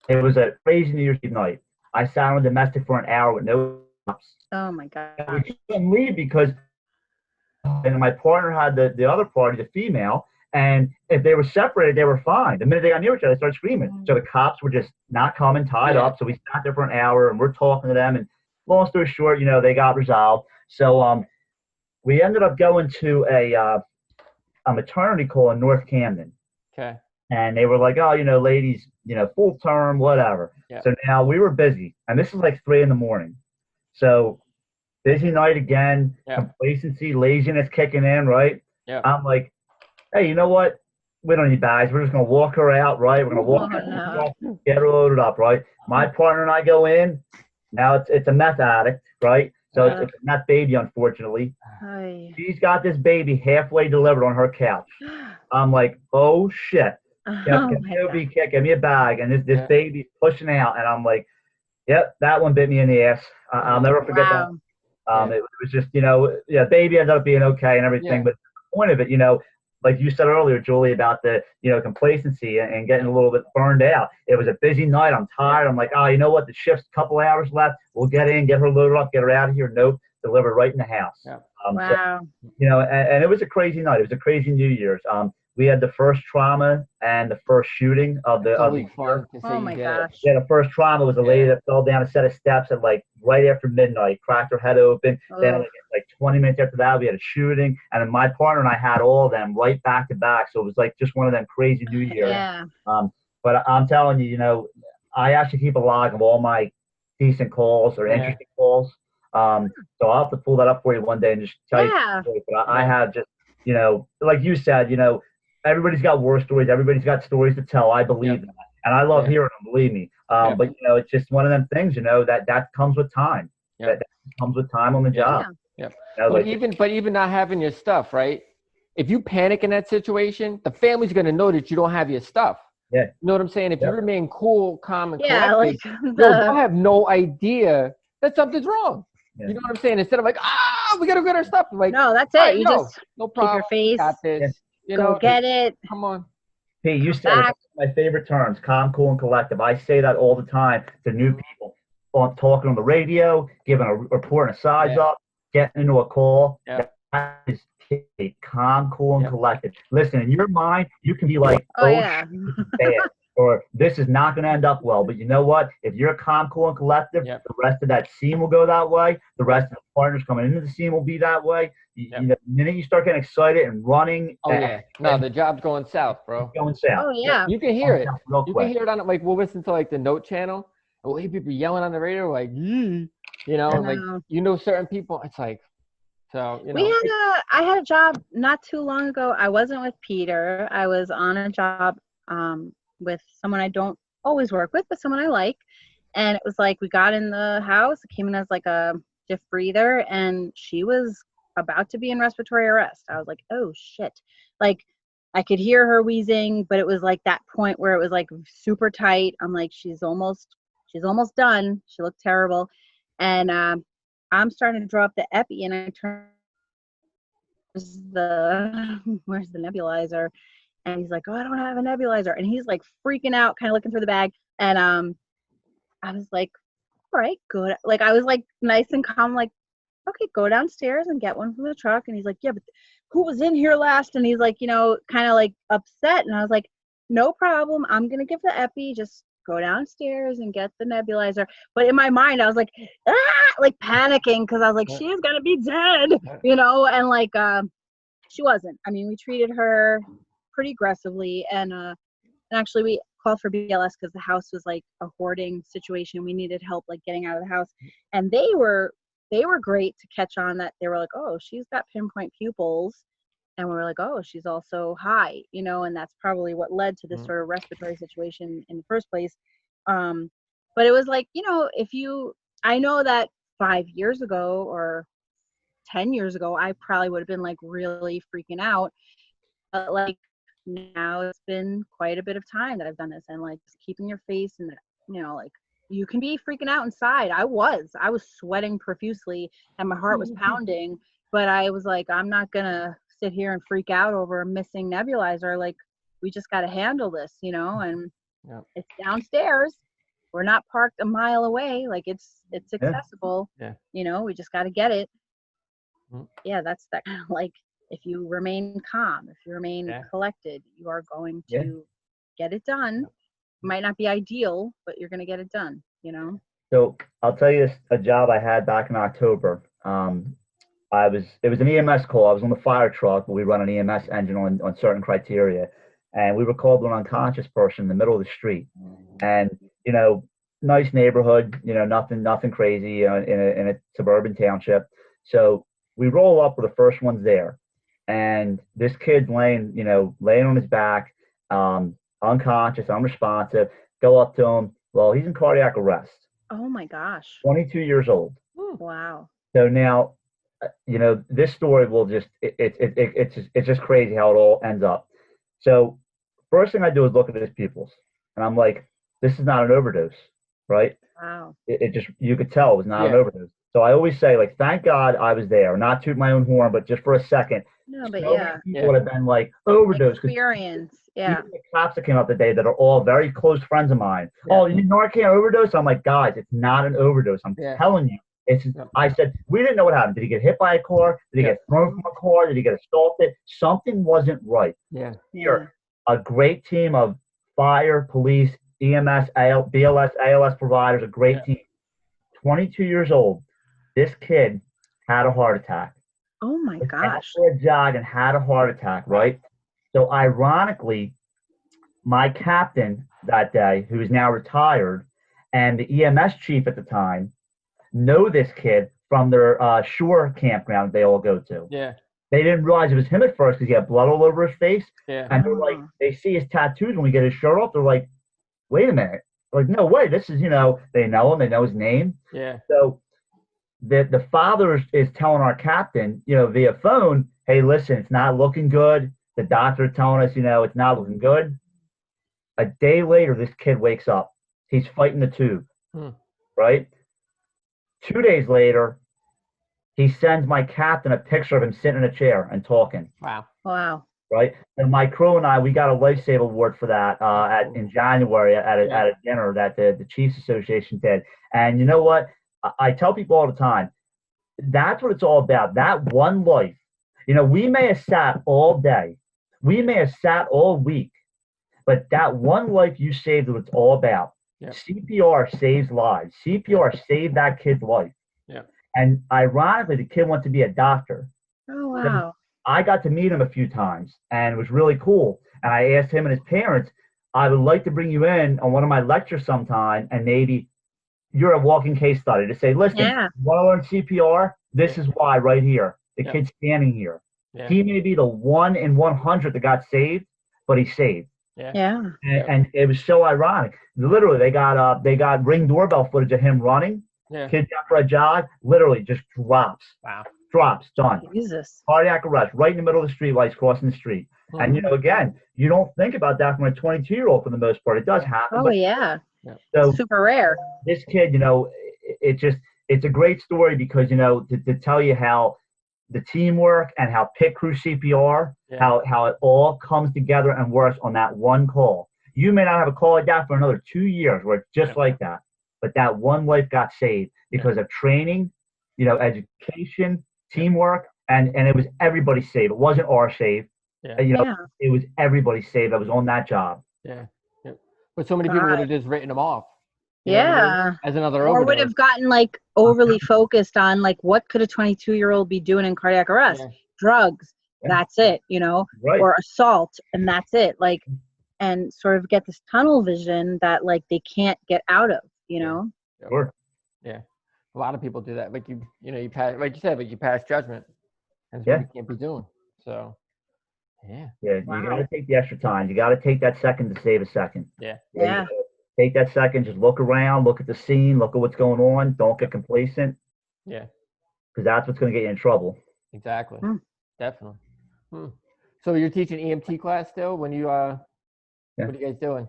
Speaker 3: it was a crazy New Year's Eve night. I sat on domestic for an hour with no stops.
Speaker 2: Oh my God.
Speaker 3: We couldn't leave because my partner had the other party, the female, and if they were separated, they were fine. The minute they got near each other, they started screaming. So the cops were just not coming, tied up. So we sat there for an hour, and we're talking to them. And long story short, they got resolved. So we ended up going to a maternity call in North Camden.
Speaker 1: Okay.
Speaker 3: And they were like, oh, ladies, full term, whatever. Yeah. So now we were busy, and this is like 3 a.m. So busy night again, complacency, laziness kicking in, right?
Speaker 1: Yeah.
Speaker 3: I'm like, hey, you know what? We don't need bags. We're just going to walk her out, right? We're going to walk her, get her loaded up, right? My partner and I go in. Now it's a meth addict, right? So it's a meth baby, unfortunately.
Speaker 2: Hi.
Speaker 3: She's got this baby halfway delivered on her couch. I'm like, oh, shit. Get me a bag. And this baby's pushing out. And I'm like, yep, that one bit me in the ass. I'll never forget that. It was just, baby ended up being okay and everything. Yeah. But the point of it, like you said earlier, Julie, about the, complacency and getting a little bit burned out. It was a busy night. I'm tired. I'm like, oh, you know what? The shift's a couple hours left. We'll get in, get her loaded up, get her out of here. Nope. Delivered right in the house.
Speaker 1: Yeah.
Speaker 2: Wow.
Speaker 3: So, and it was a crazy night. It was a crazy New Year's. We had the first trauma and the first shooting of the year.
Speaker 2: Oh my gosh.
Speaker 3: Yeah, the first trauma was a lady that fell down a set of steps at like right after midnight, cracked her head open. Then like 20 minutes after that, we had a shooting. And then my partner and I had all of them right back to back. So it was like just one of them crazy New Year's.
Speaker 2: Yeah.
Speaker 3: But I'm telling you, I actually keep a log of all my decent calls or interesting calls. So I'll have to pull that up for you one day and just tell you. But I have just, like you said, everybody's got war stories. Everybody's got stories to tell. I believe that. And I love hearing them, believe me. But, it's just one of them things, that comes with time. That comes with time on the job.
Speaker 1: Yeah. But even not having your stuff, right? if you panic in that situation, the family's going to know that you don't have your stuff.
Speaker 3: Yeah.
Speaker 1: You know what I'm saying? If you remain cool, calm, and
Speaker 2: Yeah,
Speaker 1: collected,
Speaker 2: like
Speaker 1: they'll have no idea that something's wrong.
Speaker 3: Yeah.
Speaker 1: You know what I'm saying? Instead of like, we got to get our stuff. I'm like,
Speaker 2: no, that's
Speaker 1: all
Speaker 2: it.
Speaker 1: right,
Speaker 2: You
Speaker 1: no,
Speaker 2: just
Speaker 1: no
Speaker 2: keep
Speaker 1: problem.
Speaker 2: your face,
Speaker 1: Got this.
Speaker 3: Yeah.
Speaker 1: You
Speaker 2: go
Speaker 1: know,
Speaker 2: get it.
Speaker 1: come on.
Speaker 3: Hey, you said
Speaker 2: back.
Speaker 3: my favorite terms: calm, cool, and collective. I say that all the time to new people. Talking on the radio, giving a report, a size up, getting into a call.
Speaker 1: Yeah.
Speaker 3: That is calm, cool, and collected. Listen, in your mind, you can be like,
Speaker 2: Yeah.
Speaker 3: shit, this is bad, or this is not going to end up well. But you know what? If you're calm, cool, and collective, the rest of that scene will go that way. The rest of the partners coming into the scene will be that way. You know, the minute you start getting excited and running.
Speaker 1: No, the job's going south, bro.
Speaker 3: It's going south.
Speaker 2: Oh yeah.
Speaker 1: You can hear it.
Speaker 3: You
Speaker 1: can hear it on like we'll listen to like the Note channel. And we'll hear people yelling on the radio like, you know, like certain people. It's like, so you know.
Speaker 2: I had a job not too long ago. I wasn't with Peter. I was on a job with someone I don't always work with, but someone I like. And it was like we got in the house. It came in as like a diff breather, and she was about to be in respiratory arrest. I was like, oh shit. Like I could hear her wheezing, but it was like that point where it was like super tight. I'm like, she's almost done. She looked terrible. And I'm starting to drop the epi, and I turn where's the nebulizer? And he's like, oh, I don't have a nebulizer. And he's like freaking out, kind of looking through the bag. And I was like, all right, good. Like I was like nice and calm, like, okay, go downstairs and get one from the truck. And he's like, yeah, but who was in here last? And he's like, you know, kind of like upset. And I was like, no problem. I'm going to give the epi. Just go downstairs and get the nebulizer. But in my mind, I was like, like panicking because I was like, she is going to be dead, you know? And like, she wasn't. I mean, we treated her pretty aggressively. And actually we called for BLS because the house was like a hoarding situation. We needed help like getting out of the house. And they were great to catch on that. They were like, oh, she's got pinpoint pupils. And we were like, oh, she's also high, you know, and that's probably what led to this sort of respiratory situation in the first place. But it was like, you know, I know that 5 years ago or 10 years ago, I probably would have been like really freaking out. But like now it's been quite a bit of time that I've done this, and like just keeping your face and, you know, like you can be freaking out inside. I was sweating profusely and my heart was pounding, but I was like, I'm not gonna sit here and freak out over a missing nebulizer. Like we just got to handle this, you know, and it's downstairs. We're not parked a mile away. Like it's accessible, you know, we just got to get it. Yeah. That's that kind of like, if you remain calm, if you remain collected, you are going to get it done. It might not be ideal, but you're going to get it done, you know?
Speaker 3: So I'll tell you a job I had back in October. It was an EMS call. I was on the fire truck, but we run an EMS engine on certain criteria. And we were called an unconscious person in the middle of the street. And, you know, nice neighborhood, you know, nothing crazy, in a suburban township. So we roll up, we're the first ones there. And this kid's laying on his back, unconscious, unresponsive. Go up to him. Well, he's in cardiac arrest.
Speaker 2: Oh my gosh.
Speaker 3: 22 years old.
Speaker 2: Wow.
Speaker 3: So now, you know, this story will it's just crazy how it all ends up. So first thing I do is look at his pupils, and I'm like, this is not an overdose, right?
Speaker 2: Wow.
Speaker 3: It just, you could tell it was not an overdose. So I always say, like, thank God I was there. Not toot my own horn, but just for a second.
Speaker 2: No, but
Speaker 3: People would have been like, overdose.
Speaker 2: Experience. Yeah.
Speaker 3: Even the cops that came out today that are all very close friends of mine. Oh, you Narcan overdose? I'm like, guys, it's not an overdose. I'm telling you. I said, we didn't know what happened. Did he get hit by a car? Did he get thrown from a car? Did he get assaulted? Something wasn't right. Here, a great team of fire, police, EMS, BLS, ALS providers, a great team. 22 years old. This kid had a heart attack.
Speaker 2: Oh my gosh.
Speaker 3: For a jog and had a heart attack, right? So ironically, my captain that day, who is now retired, and the EMS chief at the time, know this kid from their shore campground they all go to.
Speaker 1: Yeah.
Speaker 3: They didn't realize it was him at first because he had blood all over his face.
Speaker 1: Yeah.
Speaker 3: And they're like, they see his tattoos when we get his shirt off. They're like, wait a minute. Like, no way. This is, you know, they know him. They know his name.
Speaker 1: Yeah.
Speaker 3: So the father is telling our captain, via phone, hey, listen, it's not looking good. The doctor's telling us, it's not looking good. A day later, this kid wakes up. He's fighting the tube, right? 2 days later, he sends my captain a picture of him sitting in a chair and talking.
Speaker 2: Wow.
Speaker 3: Right. And my crew and I, we got a lifesaver award for that in January at a dinner that the Chiefs Association did. And you know what? I tell people all the time, that's what it's all about. That one life. We may have sat all day. We may have sat all week. But that one life you saved is what it's all about.
Speaker 1: Yeah.
Speaker 3: CPR saves lives. CPR saved that kid's life.
Speaker 1: Yeah.
Speaker 3: And ironically, the kid wants to be a doctor.
Speaker 2: Oh, wow.
Speaker 3: I got to meet him a few times, and it was really cool. And I asked him and his parents, I would like to bring you in on one of my lectures sometime, and maybe you're a walking case study to say, listen, you want to learn CPR? This is why right here. The kid's standing here. Yeah. He may be the 1 in 100 that got saved, but he's saved.
Speaker 2: Yeah.
Speaker 3: And it was so ironic. Literally, they got Ring doorbell footage of him running. Yeah. Kid out for a jog, literally just drops.
Speaker 1: Wow.
Speaker 3: Drops, done.
Speaker 2: Jesus.
Speaker 3: Cardiac arrest, right in the middle of the street while he's crossing the street. And, again, you don't think about that from a 22-year-old for the most part. It does happen.
Speaker 2: Oh, yeah.
Speaker 3: So
Speaker 2: super rare.
Speaker 3: This kid, it's a great story because, to tell you how the teamwork and how pit crew CPR, how it all comes together and works on that one call. You may not have a call like that for another 2 years where it's just like that. But that one life got saved because of training, education, teamwork, and it was everybody's save. It wasn't our save. It was everybody's save that was on that job.
Speaker 1: Yeah. But so many people would have just written them off.
Speaker 2: Yeah.
Speaker 1: As another
Speaker 2: overdose. Or would have gotten overly focused on what could a 22-year-old be doing in cardiac arrest? Drugs. That's it,
Speaker 3: Right.
Speaker 2: Or assault, and that's it. And sort of get this tunnel vision that they can't get out of,
Speaker 3: Sure.
Speaker 1: Yeah. A lot of people do that. You pass, like you said, you pass judgment. That's what you can't be doing. So, yeah.
Speaker 3: Yeah, you got to take the extra time. You got to take that second to save a second.
Speaker 2: Yeah.
Speaker 3: Take that second, just look around, look at the scene, look at what's going on. Don't get complacent.
Speaker 1: Yeah.
Speaker 3: Because that's what's going to get you in trouble.
Speaker 1: Exactly. Definitely. So you're teaching EMT class still when you, what are you guys doing?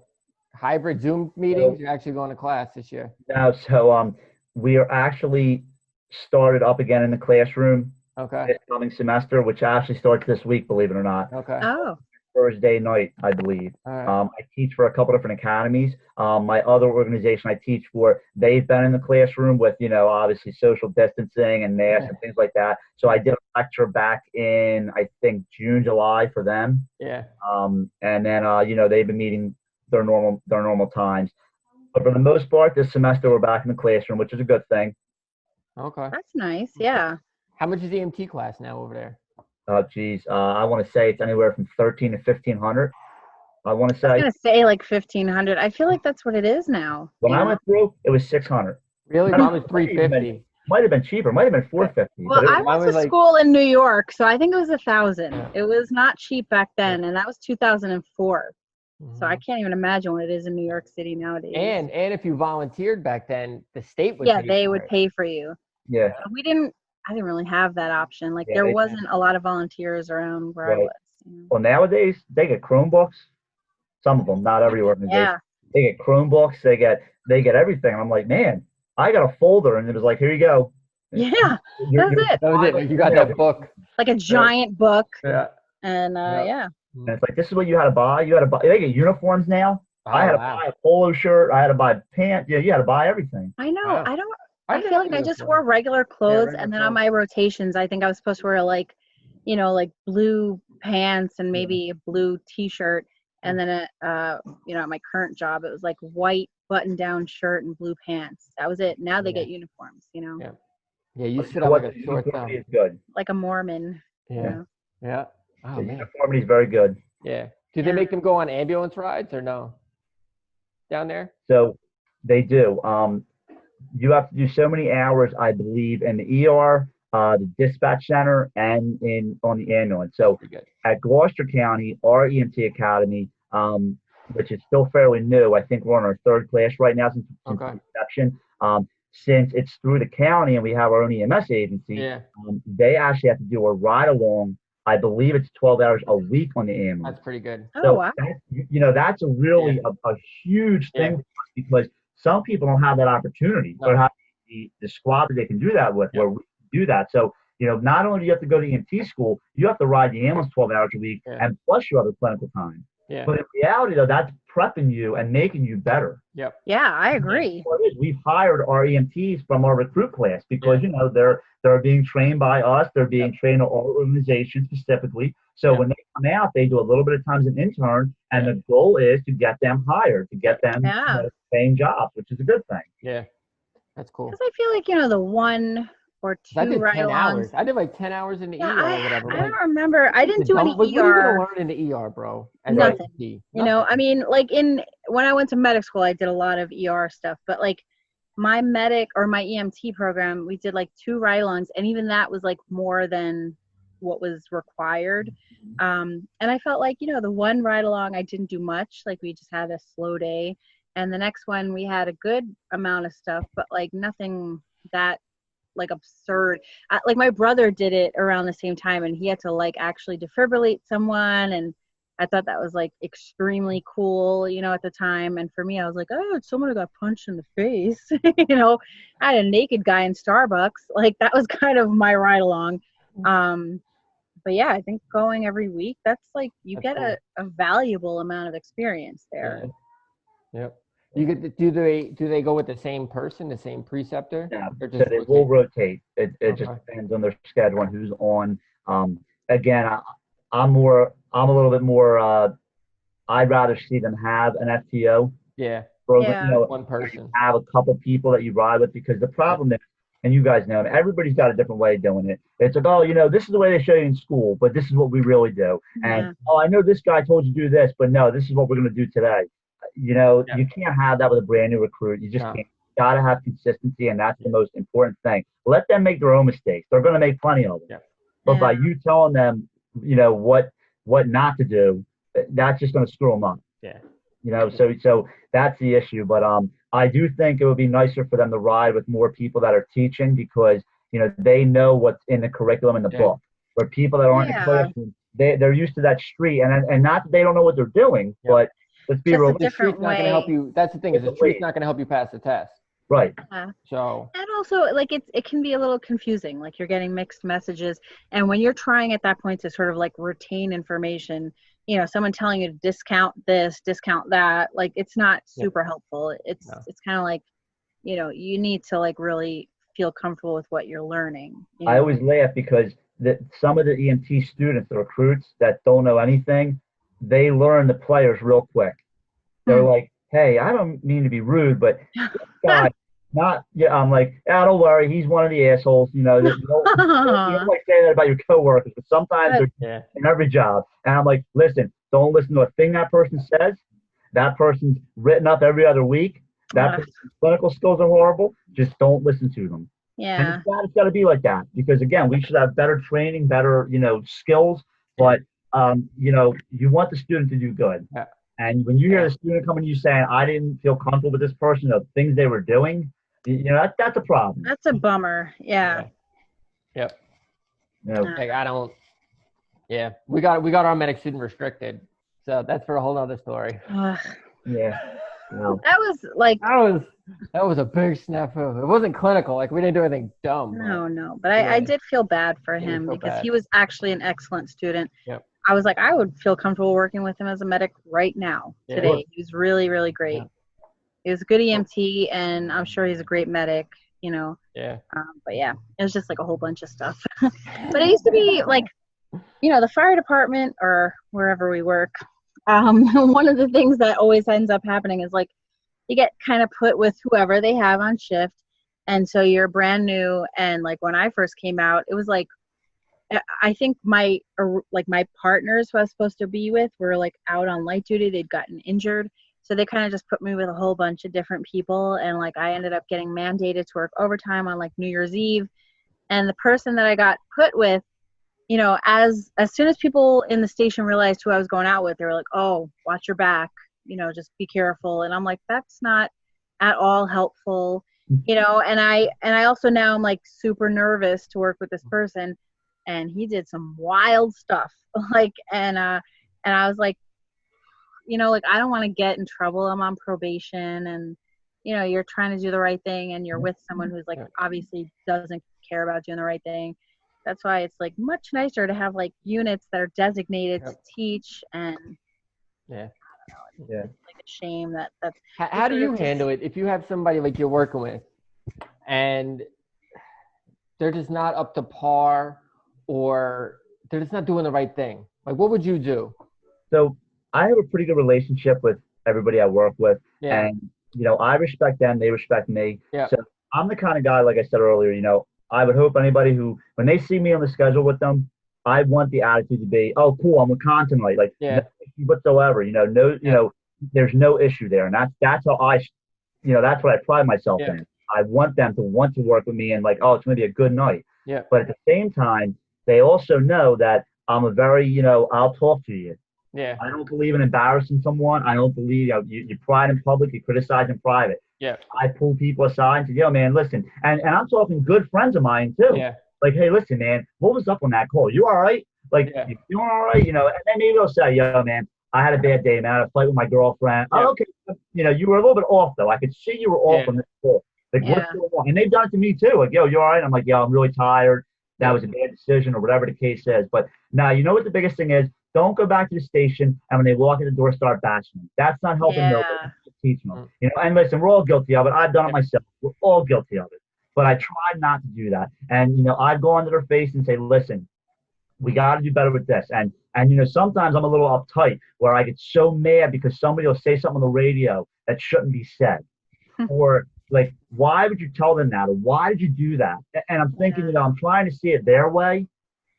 Speaker 1: Hybrid Zoom meetings? You're actually going to class this year?
Speaker 3: No, so we are actually started up again in the classroom.
Speaker 1: Okay.
Speaker 3: This coming semester, which actually starts this week, believe it or not.
Speaker 1: Okay.
Speaker 2: Oh.
Speaker 3: Thursday night, I believe.
Speaker 1: Right.
Speaker 3: I teach for a couple different academies. My other organization I teach for, they've been in the classroom with, obviously social distancing and masks and things like that. So I did a lecture back in, I think, June, July for them.
Speaker 1: Yeah.
Speaker 3: And then, they've been meeting their normal times. But for the most part, this semester we're back in the classroom, which is a good thing.
Speaker 1: Okay.
Speaker 2: That's nice. Yeah.
Speaker 1: How much is the EMT class now over there?
Speaker 3: Oh, geez. I want to say it's anywhere from 1,300 to 1,500. I want to say.
Speaker 2: I was going to say 1,500. I feel like that's what it is now.
Speaker 3: When I went through, it was 600.
Speaker 1: Really? Mine was 350.
Speaker 3: Might have been cheaper. Might have been 450.
Speaker 2: Well, I went to school in New York, so I think it was 1,000. Yeah. It was not cheap back then, and that was 2004. So I can't even imagine what it is in New York City nowadays.
Speaker 1: And if you volunteered back then, the state would
Speaker 2: they would pay for you.
Speaker 3: Yeah.
Speaker 2: I didn't really have that option. There wasn't a lot of volunteers around where I was.
Speaker 3: Well, nowadays they get Chromebooks. Some of them, not every organization.
Speaker 2: Yeah.
Speaker 3: They get Chromebooks. They get everything. I'm like, man, I got a folder, and it was like, here you go.
Speaker 2: Yeah, that's it.
Speaker 1: That was it. You got that book.
Speaker 2: Like a giant book.
Speaker 1: Yeah.
Speaker 2: And
Speaker 3: And it's like, this is what you had to buy. They get uniforms now. I had to buy a polo shirt. I had to buy pants. Yeah, you had to buy everything.
Speaker 2: I know. Wow. I feel like I just wore regular clothes, and then on my rotations, I think I was supposed to wear blue pants and maybe a blue T-shirt, and then at my current job, it was white button-down shirt and blue pants. That was it. Now they get uniforms.
Speaker 1: Yeah. Yeah, you should have a short
Speaker 3: uniformity is good.
Speaker 2: Like a Mormon.
Speaker 1: Yeah. Yeah. Oh,
Speaker 3: the
Speaker 1: man.
Speaker 3: uniformity is very good.
Speaker 1: Yeah. Do they make them go on ambulance rides or no? Down there?
Speaker 3: So they do. You have to do so many hours, I believe, in the ER, the dispatch center, and on the ambulance. So at Gloucester County, our EMT Academy, which is still fairly new, I think we're on our third class right now since inception. since it's through the county and we have our own EMS agency,
Speaker 1: Yeah.
Speaker 3: They actually have to do a ride along. I believe it's 12 hours a week on the EMS.
Speaker 1: That's pretty good.
Speaker 2: Oh,
Speaker 3: So
Speaker 2: wow.
Speaker 3: that's a really a huge thing
Speaker 1: Yeah.
Speaker 3: for us, because some people don't have that opportunity,
Speaker 1: No.
Speaker 3: but have the squad that they can do that with,
Speaker 1: Yeah.
Speaker 3: where we do that. So, not only do you have to go to EMT school, you have to ride the ambulance 12 hours a week,
Speaker 1: Yeah.
Speaker 3: and plus your other clinical time.
Speaker 1: Yeah.
Speaker 3: But in reality, though, that's prepping you and making you better.
Speaker 1: Yep.
Speaker 2: Yeah, I agree.
Speaker 3: Well, it is. We've hired our EMTs from our recruit class because they're being trained by us. They're being trained in our organization specifically. So when they come out, they do a little bit of time as an intern, and the goal is to get them hired, to get them paying jobs, which is a good thing.
Speaker 1: Yeah, that's cool.
Speaker 2: Because I feel like the 1 or 2
Speaker 1: I did 10
Speaker 2: ride-alongs.
Speaker 1: hours. I did like 10 hours in the ER or whatever.
Speaker 2: I don't remember. I didn't do any
Speaker 1: What are you gonna
Speaker 2: ER.
Speaker 1: learn in the ER, bro? As
Speaker 2: Nothing.
Speaker 1: IT?
Speaker 2: I mean, like when I went to medic school, I did a lot of ER stuff, but like my medic or my EMT program, we did like 2 ride-alongs, and even that was like more than what was required. And I felt like, the 1 ride-along, I didn't do much. Like we just had a slow day, and the next one we had a good amount of stuff, but like nothing that like absurd. Like my brother did it around the same time, and he had to like actually defibrillate someone, and I thought that was like extremely cool, at the time. And for me, I was like, oh, someone who got punched in the face. I had a naked guy in Starbucks. Like that was kind of my ride along. But yeah, I think going every week, that's like you get a valuable amount of experience there.
Speaker 1: Yeah. Yep. Do they go with the same person, the same preceptor?
Speaker 3: Yeah, so they will rotate. It just depends on their schedule and who's on. Again, I'm a little bit more. I'd rather see them have an FTO.
Speaker 1: Yeah.
Speaker 3: Program,
Speaker 1: one person.
Speaker 3: Have a couple people that you ride with, because the problem is, and you guys know, everybody's got a different way of doing it. It's like, oh, this is the way they show you in school, but this is what we really do. And I know this guy told you to do this, but no, this is what we're going to do today. You can't have that with a brand new recruit. You just can't. You got to have consistency, and that's the most important thing. Let them make their own mistakes. They're going to make plenty of them. Yeah. But by you telling them, what not to do, that's just going to screw them up. Yeah. So that's the issue. But I do think it would be nicer for them to ride with more people that are teaching, because they know what's in the curriculum in the book. Where people that aren't in the classroom, they're used to that street, and not that they don't know what they're doing, but let's be real.
Speaker 1: The street's not going to help you. That's the thing, is the street's not going to help you pass the test.
Speaker 3: Right.
Speaker 2: So. And also, like it can be a little confusing. Like you're getting mixed messages, and when you're trying at that point to sort of like retain information, someone telling you to discount this, discount that, like it's not super helpful. It's kind of like, you need to like really feel comfortable with what you're learning.
Speaker 3: I always laugh because some of the EMT students, the recruits that don't know anything, they learn the players real quick. They're like, hey, I don't mean to be rude, but this guy, I'm like, don't worry, he's one of the assholes. You don't like say that about your coworkers, but sometimes they're in every job. And I'm like, listen, don't listen to a thing that person says. That person's written up every other week. That person's clinical skills are horrible. Just don't listen to them.
Speaker 2: Yeah.
Speaker 3: And it's got to be like that, because again, we should have better training, better, skills, but you want the student to do good. Yeah. And when you hear the student coming to you saying, I didn't feel comfortable with this person, the things they were doing, that's a problem.
Speaker 2: That's a bummer. Yeah.
Speaker 1: Yep. Like I don't. Yeah, we got our medic student restricted, so that's for a whole other story.
Speaker 3: Yeah. No.
Speaker 2: That was like.
Speaker 1: That was a big snafu. It wasn't clinical. Like we didn't do anything dumb.
Speaker 2: No. But I did feel bad for him because he was actually an excellent student.
Speaker 1: Yep.
Speaker 2: I was like, I would feel comfortable working with him as a medic right now, today. He was really, really great. Yeah. He was a good EMT, and I'm sure he's a great medic, Yeah. But yeah, it was just like a whole bunch of stuff. But it used to be like, the fire department or wherever we work, one of the things that always ends up happening is like, you get kind of put with whoever they have on shift. And so you're brand new. And like when I first came out, it was like, I think my partners who I was supposed to be with were like out on light duty. They'd gotten injured. So they kind of just put me with a whole bunch of different people. And like, I ended up getting mandated to work overtime on like New Year's Eve. And the person that I got put with, as soon as people in the station realized who I was going out with, they were like, oh, watch your back, just be careful. And I'm like, that's not at all helpful. you know, and I also now I'm like super nervous to work with this person, and he did some wild stuff. Like, and I was like, you know, like, I don't want to get in trouble. I'm on probation, and, you know, you're trying to do the right thing, and you're with someone who's like obviously doesn't care about doing the right thing. That's why it's like much nicer to have like units that are designated to teach. And
Speaker 1: Yeah.
Speaker 2: It's like a shame that that's.
Speaker 1: How do you handle it if you have somebody like you're working with and they're just not up to par, or they're just not doing the right thing? Like, what would you do?
Speaker 3: So I have a pretty good relationship with everybody I work with, and, you know, I respect them, they respect me. So I'm the kind of guy, like I said earlier, you know, I would hope anybody who, when they see me on the schedule with them, I want the attitude to be, oh, cool, I'm with Constantine tonight. Like, no issue whatsoever, you know, you know, there's no issue there. And that's how you know, that's what I pride myself in. I want them to want to work with me and like, oh, it's going to be a good night. But at the same time, they also know that I'm a very, you know, I'll talk to you. I don't believe in embarrassing someone. I don't believe, you know, you pride in public, you criticize in private. I pull people aside and say, yo, man, listen. And I'm talking good friends of mine too. Like, hey, listen, man, what was up on that call? You all right? Like, you doing all right? You know, and then maybe they'll say, yo, man, I had a bad day, man. I had a fight with my girlfriend. Oh, okay. You know, you were a little bit off, though. I could see you were off on this call. Like, what's going on? And they've done it to me, too. Like, yo, you all right? I'm like, yo, I'm really tired. That was a bad decision, or whatever the case is. But now, you know what the biggest thing is? Don't go back to the station and when they walk in the door, start bashing them. That's not helping nobody. Teaching them. You know, and listen, we're all guilty of it. I've done it myself. We're all guilty of it. But I try not to do that. And, you know, I'd go into their face and say, listen, we got to do better with this. And, you know, sometimes I'm a little uptight where I get so mad because somebody will say something on the radio that shouldn't be said. Or, like, why would you tell them that? Or why did you do that? And I'm thinking, you know, I'm trying to see it their way.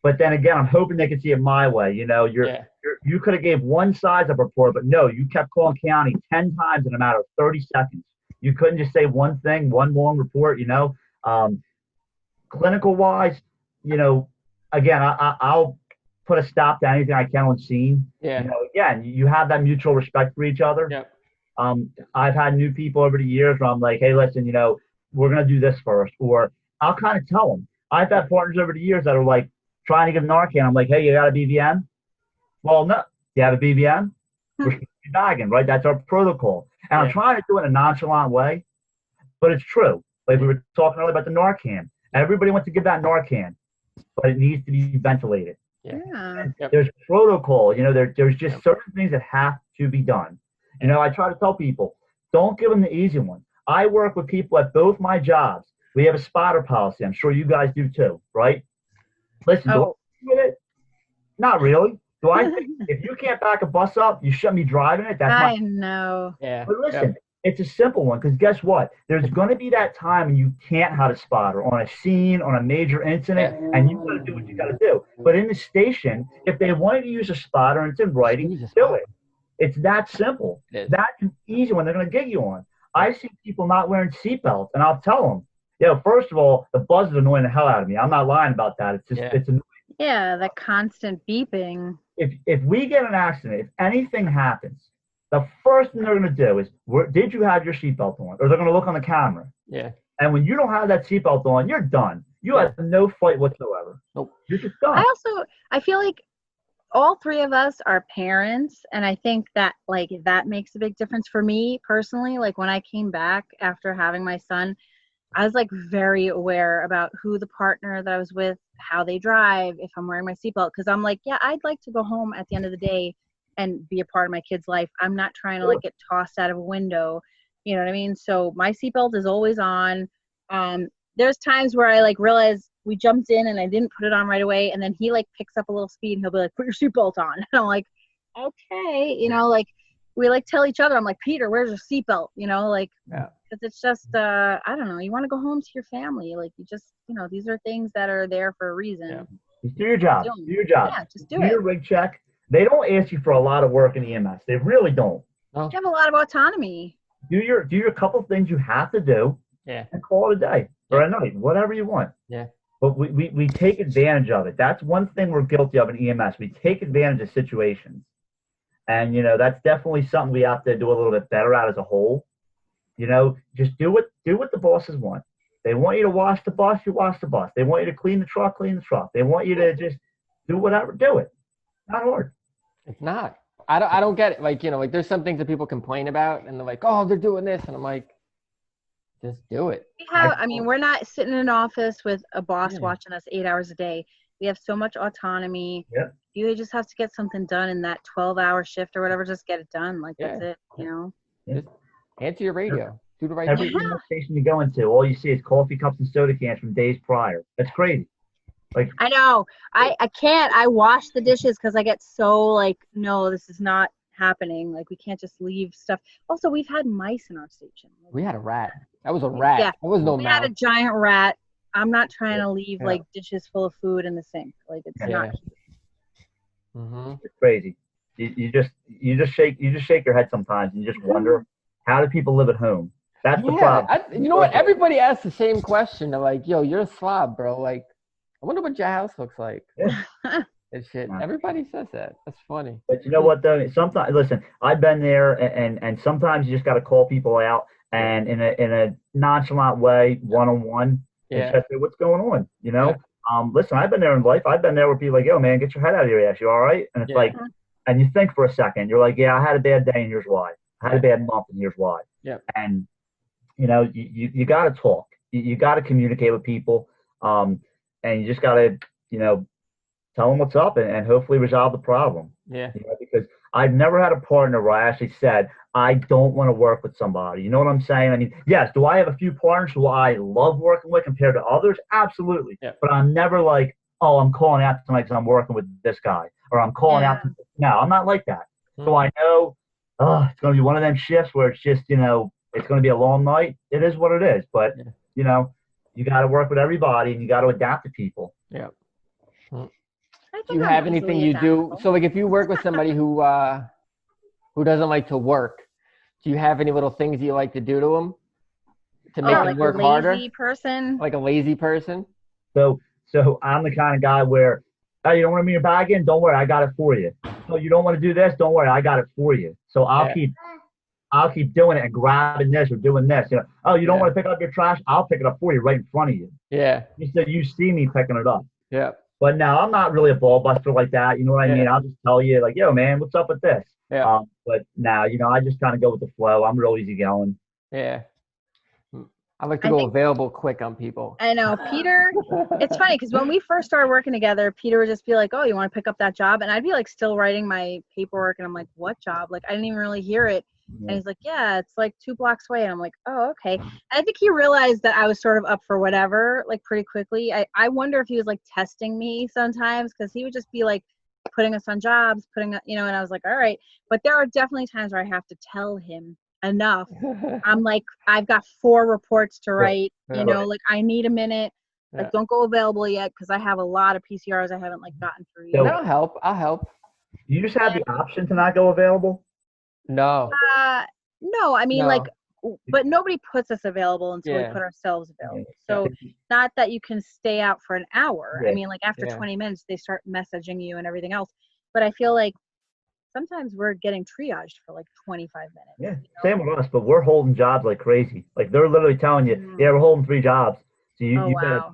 Speaker 3: But then again, I'm hoping they can see it my way. You know, you could have gave one size of report, but no, you kept calling county 10 times in a matter of 30 seconds. You couldn't just say one thing, one long report, you know. Clinical wise, you know, again, I'll put a stop to anything I can on scene. You know, again, you have that mutual respect for each other. I've had new people over the years where I'm like, hey, listen, you know, we're going to do this first. Or I'll kind of tell them. I've had partners over the years that are like trying to give Narcan. I'm like, hey, you got a BVM? Well, no. You have a BVM? We're bagging, right? That's our protocol. And I'm trying to do it in a nonchalant way, but it's true. Like we were talking earlier about the Narcan. Everybody wants to give that Narcan, but it needs to be ventilated. There's protocol. You know, there's just certain things that have to be done. You know, I try to tell people, don't give them the easy one. I work with people at both my jobs. We have a spotter policy. I'm sure you guys do too, right? Listen, do I agree with it? Not really. Do I think if you can't back a bus up, you shouldn't be driving it?
Speaker 2: I know.
Speaker 3: But listen, it's a simple one, because guess what? There's going to be that time when you can't have a spotter on a scene, on a major incident, and you got to do what you got to do. But in the station, if they wanted to use a spotter and it's in writing, do it. It's that simple. That's an easy one they're going to get you on. I see people not wearing seatbelts, and I'll tell them, first of all, the buzz is annoying the hell out of me. I'm not lying about that. It's just it's annoying.
Speaker 2: Yeah, the constant beeping.
Speaker 3: If we get an accident, if anything happens, the first thing they're going to do is, did you have your seatbelt on? Or they're going to look on the camera. And when you don't have that seatbelt on, you're done. You have no fight whatsoever.
Speaker 1: Nope.
Speaker 3: You're just done.
Speaker 2: I feel like all three of us are parents, and I think that like that makes a big difference for me personally. Like when I came back after having my son, I was like very aware about who the partner that I was with, how they drive, if I'm wearing my seatbelt, because I'm like, I'd like to go home at the end of the day and be a part of my kid's life. I'm not trying to like get tossed out of a window. You know what I mean? So my seatbelt is always on. There's times where I like realize we jumped in and I didn't put it on right away, and then he like picks up a little speed and he'll be like, put your seatbelt on. And I'm like, okay, you know, like we like tell each other, I'm like, Peter, where's your seatbelt? You know, like, because it's just, I don't know, you want to go home to your family. Like you just, you know, these are things that are there for a reason.
Speaker 3: Just do your job. Do your job.
Speaker 2: Yeah, just do it.
Speaker 3: Your rig check. They don't ask you for a lot of work in EMS. They really don't.
Speaker 2: You have a lot of autonomy.
Speaker 3: Do your couple things you have to do. And call it a day or a night, whatever you want. But we take advantage of it. That's one thing we're guilty of in EMS. We take advantage of situations. And, you know, that's definitely something we have to do a little bit better at as a whole. You know, just do what the bosses want. They want you to wash the bus, you wash the bus. They want you to clean the truck, clean the truck. They want you to just do whatever, do it. Not hard.
Speaker 1: It's not. I don't get it. Like, you know, like there's some things that people complain about and they're like, oh, they're doing this. And I'm like, just do it.
Speaker 2: I mean, we're not sitting in an office with a boss watching us 8 hours a day. We have so much autonomy.
Speaker 3: Yep.
Speaker 2: You just have to get something done in that 12-hour shift or whatever. Just get it done. Like, that's it, you know?
Speaker 1: Just answer your radio. Do the right
Speaker 3: Every
Speaker 1: thing.
Speaker 3: email station you go into, all you see is coffee cups and soda cans from days prior. That's crazy. Like,
Speaker 2: I know. I can't. I wash the dishes because I get so like, no, this is not happening. Like, we can't just leave stuff. Also, we've had mice in our station.
Speaker 1: We had a rat. That was a rat.
Speaker 2: Yeah.
Speaker 1: That was no
Speaker 2: We
Speaker 1: mouse.
Speaker 2: had a giant rat. I'm not trying to leave like dishes full of food in the sink. Like, it's not.
Speaker 3: It's crazy. You just shake your head sometimes and you just wonder, how do people live at home? That's the problem.
Speaker 1: You know what? Everybody asks the same question. They're like, yo, you're a slob, bro. Like, I wonder what your house looks like. And shit. Everybody says that. That's funny.
Speaker 3: But you know what, though? Sometimes, listen, I've been there, and sometimes you just got to call people out and in a nonchalant way, one-on-one, and just say, what's going on, you know? Listen, I've been there in life. I've been there where people are like, yo, man, get your head out of your ass. You all right? And it's like, and you think for a second. You're like, yeah, I had a bad day, and here's why. I had a bad month, and here's why.
Speaker 1: Yeah.
Speaker 3: And, you know, you got to talk. You got to communicate with people. And you just got to, you know, tell them what's up and hopefully resolve the problem.
Speaker 1: Yeah.
Speaker 3: You know, because I've never had a partner where I actually said, I don't want to work with somebody. You know what I'm saying? I mean, yes, do I have a few partners who I love working with compared to others? Absolutely.
Speaker 1: Yeah.
Speaker 3: But I'm never like, oh, I'm calling out tonight because I'm working with this guy. Or I'm calling out. No, I'm not like that. So I know it's going to be one of them shifts where it's just, you know, it's going to be a long night. It is what it is. But, you know, you got to work with everybody and you got to adapt to people.
Speaker 1: Yeah. Do you have anything you do? So, like, if you work with somebody who doesn't like to work, do you have any little things you like to do to them to make them work harder?
Speaker 2: Person.
Speaker 1: Like a lazy person?
Speaker 3: So I'm the kind of guy where, oh, you don't want to bring your bag in? Don't worry, I got it for you. Oh, you don't want to do this? Don't worry, I got it for you. So I'll keep doing it and grabbing this or doing this. You know, oh, you don't want to pick up your trash? I'll pick it up for you right in front of you.
Speaker 1: Yeah.
Speaker 3: You see me picking it up.
Speaker 1: Yeah.
Speaker 3: But no, I'm not really a ball buster like that. You know what I mean? I'll just tell you, like, yo, man, what's up with this?
Speaker 1: Yeah.
Speaker 3: But now, you know, I just kind of go with the flow. I'm real easygoing.
Speaker 1: Yeah. I like to go available quick on people.
Speaker 2: I know. Peter, it's funny because when we first started working together, Peter would just be like, oh, you want to pick up that job? And I'd be like still writing my paperwork. And I'm like, what job? Like, I didn't even really hear it. And he's like, yeah, it's like 2 blocks away. And I'm like, oh, okay. And I think he realized that I was sort of up for whatever, like pretty quickly. I wonder if he was like testing me sometimes because he would just be like putting us on jobs, you know, and I was like, all right. But there are definitely times where I have to tell him enough. I'm like, I've got 4 reports to write, you know, like I need a minute. Like, don't go available yet because I have a lot of PCRs I haven't like gotten through yet.
Speaker 1: I'll help.
Speaker 3: You just have the option to not go available?
Speaker 1: No.
Speaker 2: No, I mean, like, but nobody puts us available until we put ourselves available. So not that you can stay out for an hour. I mean, like after 20 minutes, they start messaging you and everything else. But I feel like sometimes we're getting triaged for like 25 minutes.
Speaker 3: Yeah,
Speaker 2: you know?
Speaker 3: Same with us, but we're holding jobs like crazy. Like they're literally telling you, we're holding 3 jobs. So you gotta,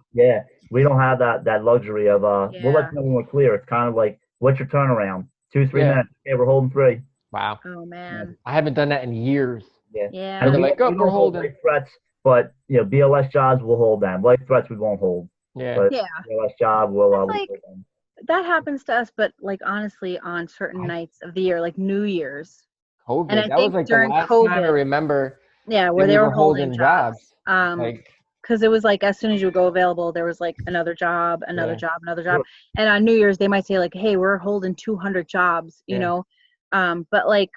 Speaker 3: we don't have that luxury of, we'll let you know when we're clear. It's kind of like, what's your turnaround? 2-3 minutes. Okay, we're holding 3.
Speaker 1: Wow.
Speaker 2: Oh man.
Speaker 1: I haven't done that in years.
Speaker 2: Yeah.
Speaker 3: And
Speaker 1: like, oh, we're holding.
Speaker 3: Light threats, but you know, BLS jobs we'll hold them. Light threats we won't hold.
Speaker 1: Yeah.
Speaker 3: But BLS job we'll hold them.
Speaker 2: That happens to us, but like honestly, on certain nights of the year, like New Year's.
Speaker 1: COVID.
Speaker 2: And I
Speaker 1: that
Speaker 2: think
Speaker 1: was like
Speaker 2: during
Speaker 1: the last
Speaker 2: COVID,
Speaker 1: time I remember.
Speaker 2: Yeah, where they were holding jobs.
Speaker 1: Like,
Speaker 2: because it was like as soon as you would go available, there was like another job, another job. And on New Year's, they might say like, hey, we're holding 200 jobs, you know. But like,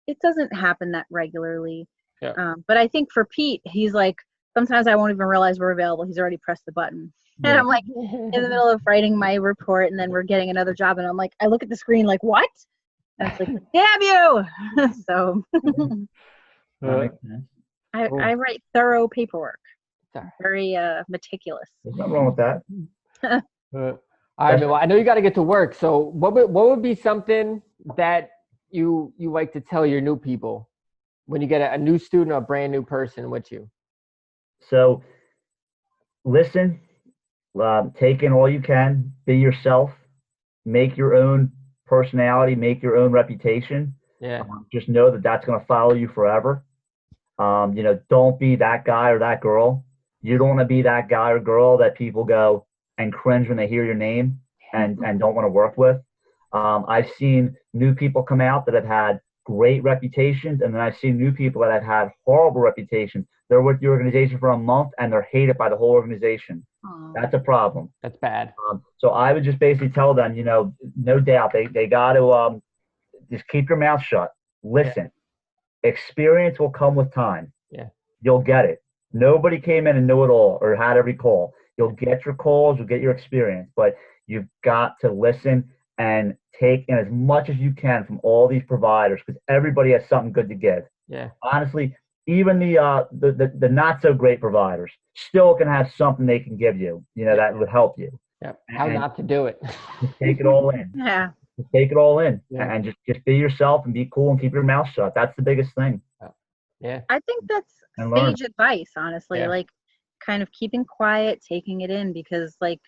Speaker 2: it doesn't happen that regularly.
Speaker 1: Yeah.
Speaker 2: But I think for Pete, he's like, sometimes I won't even realize we're available. He's already pressed the button. And I'm like in the middle of writing my report and then we're getting another job. And I'm like, I look at the screen like, what? And it's like, damn you. So I write thorough paperwork. Very meticulous.
Speaker 3: There's nothing wrong with that.
Speaker 1: I mean, well, I know you got to get to work. So what would be something that you like to tell your new people when you get a new student or a brand new person with you?
Speaker 3: So listen, take in all you can, be yourself, make your own personality, make your own reputation.
Speaker 1: Yeah.
Speaker 3: Just know that that's going to follow you forever. Don't be that guy or that girl. You don't want to be that guy or girl that people go and cringe when they hear your name and don't want to work with. I've seen new people come out that have had great reputations, and then I've seen new people that have had horrible reputations. They're with the organization for a month and they're hated by the whole organization. That's a problem.
Speaker 1: That's bad.
Speaker 3: So I would just basically tell them, no doubt they got to just keep your mouth shut. Listen. Experience will come with time.
Speaker 1: Yeah.
Speaker 3: You'll get it. Nobody came in and knew it all or had every call. You'll get your calls, you'll get your experience, but you've got to listen and take in as much as you can from all these providers, because everybody has something good to give.
Speaker 1: Yeah.
Speaker 3: Honestly, even the not so great providers still can have something they can give you, that would help you.
Speaker 1: Yeah. How not to do it.
Speaker 3: Just take it all in.
Speaker 2: Yeah.
Speaker 3: Just take it all in,
Speaker 1: Yeah.
Speaker 3: and just be yourself and be cool and keep your mouth shut. That's the biggest thing.
Speaker 1: Yeah.
Speaker 2: I think that's
Speaker 3: And learn.
Speaker 2: sage advice, honestly.
Speaker 1: Yeah.
Speaker 2: Like kind of keeping quiet, taking it in, because like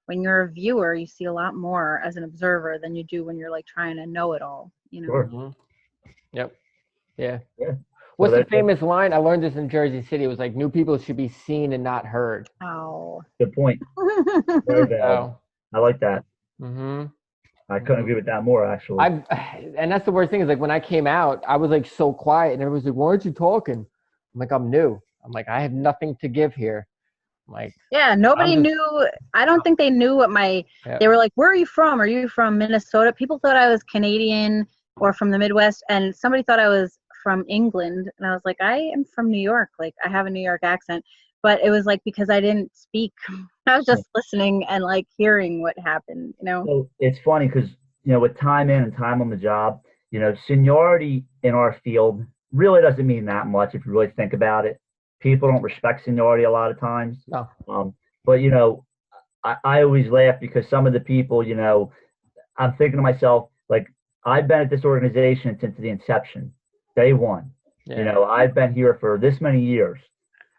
Speaker 2: when you're a viewer, you see a lot more as an observer than you do when you're like trying to know it all,
Speaker 3: Sure.
Speaker 1: Mm-hmm. Yep. Yeah.
Speaker 3: Yeah.
Speaker 1: What's the famous line? I learned this in Jersey City. It was like, new people should be seen and not heard.
Speaker 2: Oh.
Speaker 3: Good point. Very valid.
Speaker 1: So,
Speaker 3: I like that.
Speaker 1: mm-hmm.
Speaker 3: I couldn't agree with that more, actually.
Speaker 1: And that's the worst thing is like when I came out, I was like so quiet and everyone's like, why aren't you talking? I'm like, I'm new. I'm like, I have nothing to give here. I'm like,
Speaker 2: yeah, nobody knew. I don't think they knew what they were like, where are you from? Are you from Minnesota? People thought I was Canadian or from the Midwest, and somebody thought I was from England. And I was like, I am from New York. Like, I have a New York accent. But it was like because I didn't speak. I was just listening and like hearing what happened,
Speaker 3: So it's funny because, with time in and time on the job, seniority in our field really doesn't mean that much if you really think about it. People don't respect seniority a lot of times.
Speaker 1: no.
Speaker 3: But, I always laugh because some of the people, I'm thinking to myself, like, I've been at this organization since the inception, day one.
Speaker 1: Yeah.
Speaker 3: I've been here for this many years.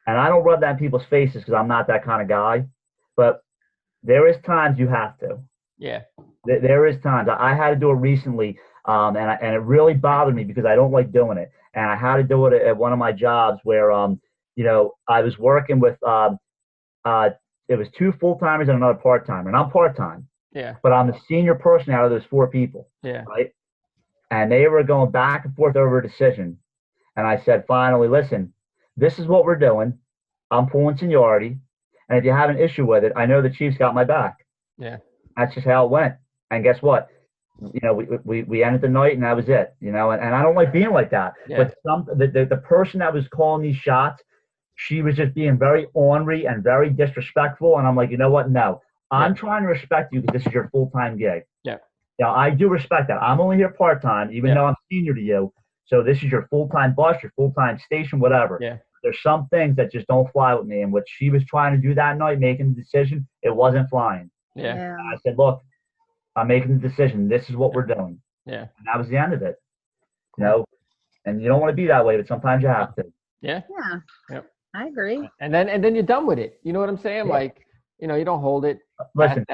Speaker 3: And I don't rub that in people's faces because I'm not that kind of guy. But there is times you have to.
Speaker 1: Yeah.
Speaker 3: There is times. I had to do it recently, and it really bothered me because I don't like doing it. And I had to do it at one of my jobs where, I was working with, it was 2 full-timers and another part-timer. And I'm part-time.
Speaker 1: Yeah.
Speaker 3: But I'm the senior person out of those 4 people.
Speaker 1: Yeah.
Speaker 3: Right? And they were going back and forth over a decision. And I said, finally, listen, this is what we're doing. I'm pulling seniority. And if you have an issue with it, I know the Chiefs got my back.
Speaker 1: Yeah.
Speaker 3: That's just how it went. And guess what? We ended the night and that was it. And I don't like being like that.
Speaker 1: Yeah.
Speaker 3: But the person that was calling these shots, she was just being very ornery and very disrespectful. And I'm like, you know what? No. I'm trying to respect you because this is your full-time gig.
Speaker 1: Yeah.
Speaker 3: Now, I do respect that. I'm only here part-time, even though I'm senior to you. So this is your full-time bus, your full-time station, whatever.
Speaker 1: Yeah.
Speaker 3: There's some things that just don't fly with me. And what she was trying to do that night, making the decision, it wasn't flying.
Speaker 1: Yeah.
Speaker 3: I said, look, I'm making the decision. This is what we're doing.
Speaker 1: Yeah.
Speaker 3: And that was the end of it. And you don't want to be that way, but sometimes you have to.
Speaker 1: Yeah.
Speaker 2: Yeah.
Speaker 1: Yep.
Speaker 2: I agree.
Speaker 1: And then you're done with it. You know what I'm saying?
Speaker 3: Yeah.
Speaker 1: Like, you don't hold it.
Speaker 3: Listen,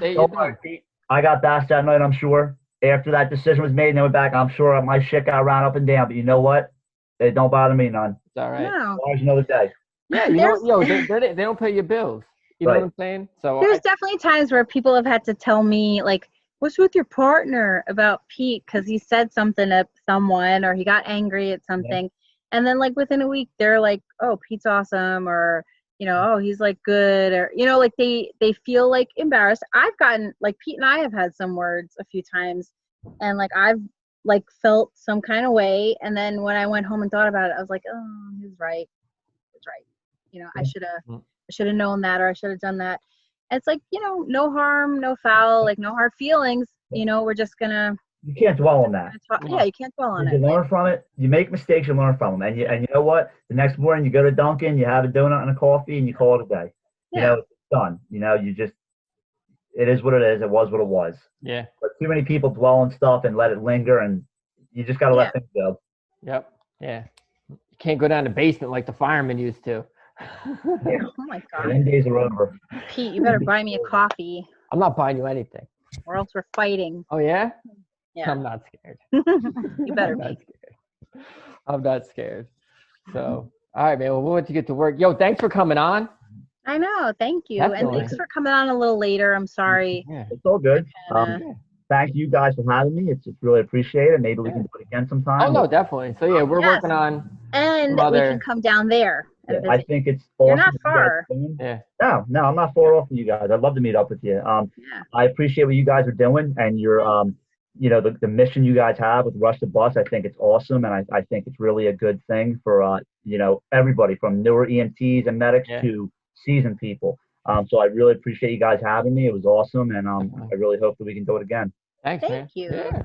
Speaker 1: Say
Speaker 3: don't worry, Pete. I got bashed that night, I'm sure. After that decision was made and they went back, I'm sure my shit got ran up and down. But you know what? It don't bother me none.
Speaker 1: It's all right.
Speaker 2: No.
Speaker 3: Always another day.
Speaker 1: Yeah, they don't pay your bills. You know what I'm saying? So
Speaker 2: there's definitely times where people have had to tell me, like, what's with your partner about Pete? Because he said something to someone or he got angry at something. Yeah. And then, like, within a week, they're like, oh, Pete's awesome. Or, oh, he's, like, good. Or, like, they feel, like, embarrassed. I've gotten, like, Pete and I have had some words a few times. And, like, I've, like, felt some kind of way. And then when I went home and thought about it, I was like, oh, he's right. He's right. I should have known that, or I should have done that. And it's like, no harm, no foul, like no hard feelings. We're just gonna.
Speaker 3: You can't dwell on that.
Speaker 2: Yeah, you can't dwell on it.
Speaker 3: You learn from it. You make mistakes, you learn from them. And you know what? The next morning you go to Dunkin', you have a donut and a coffee, and you call it a day.
Speaker 2: Yeah.
Speaker 3: It's done. It is what it is. It was what it was.
Speaker 1: Yeah.
Speaker 3: But too many people dwell on stuff and let it linger, and you just got to let things go.
Speaker 1: Yep. Yeah. can't go down the basement like the firemen used to.
Speaker 3: Yeah.
Speaker 2: Oh my
Speaker 3: Them
Speaker 2: God.
Speaker 3: days are over.
Speaker 2: Pete, you better buy me a coffee
Speaker 1: I'm not buying you anything.
Speaker 2: or else we're fighting.
Speaker 1: Oh yeah?
Speaker 2: Yeah.
Speaker 1: I'm not scared.
Speaker 2: You better
Speaker 1: I'm
Speaker 2: be.
Speaker 1: not scared. I'm not scared. So, all right, man. Well, we'll let you get to work. Yo, thanks for coming on.
Speaker 2: I know. Thank you.
Speaker 1: Definitely.
Speaker 2: And thanks for coming on a little later. I'm sorry.
Speaker 1: Yeah.
Speaker 3: It's all good.
Speaker 2: Kinda-
Speaker 3: Thank you guys for having me. It's really appreciated. Maybe we can do it again sometime.
Speaker 1: Oh no, definitely. So yeah, we're
Speaker 2: Yes.
Speaker 1: working on.
Speaker 2: And
Speaker 1: Some
Speaker 2: we
Speaker 1: other-
Speaker 2: can come down there and
Speaker 3: Yeah, I
Speaker 2: visit.
Speaker 3: think it's awesome.
Speaker 2: You're not
Speaker 3: what you guys
Speaker 2: far.
Speaker 3: are doing.
Speaker 1: Yeah.
Speaker 3: No, I'm not far off from you guys. I'd love to meet up with you.
Speaker 2: Yeah.
Speaker 3: I appreciate what you guys are doing and your, the mission you guys have with Rush the Bus. I think it's awesome, and I think it's really a good thing for everybody from newer EMTs and medics to seasoned people. So I really appreciate you guys having me. It was awesome, and I really hope that we can do it again.
Speaker 1: Thanks, man.
Speaker 2: Thank you.
Speaker 1: Yeah.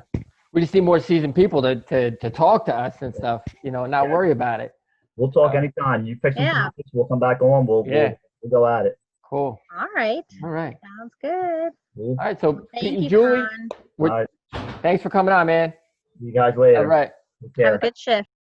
Speaker 1: We just need more seasoned people to talk to us and stuff. Not worry about it.
Speaker 3: We'll talk anytime. You pick some topics, we'll come back on. We'll go at it.
Speaker 1: Cool.
Speaker 2: All right.
Speaker 1: All right.
Speaker 2: Sounds good.
Speaker 3: Cool.
Speaker 1: All right. So Pete
Speaker 2: Thank
Speaker 1: and
Speaker 2: you,
Speaker 1: Julie,
Speaker 2: Con.
Speaker 3: All right.
Speaker 1: thanks for coming on, man.
Speaker 3: See you guys later.
Speaker 1: All right.
Speaker 3: Take care.
Speaker 2: Have a good shift.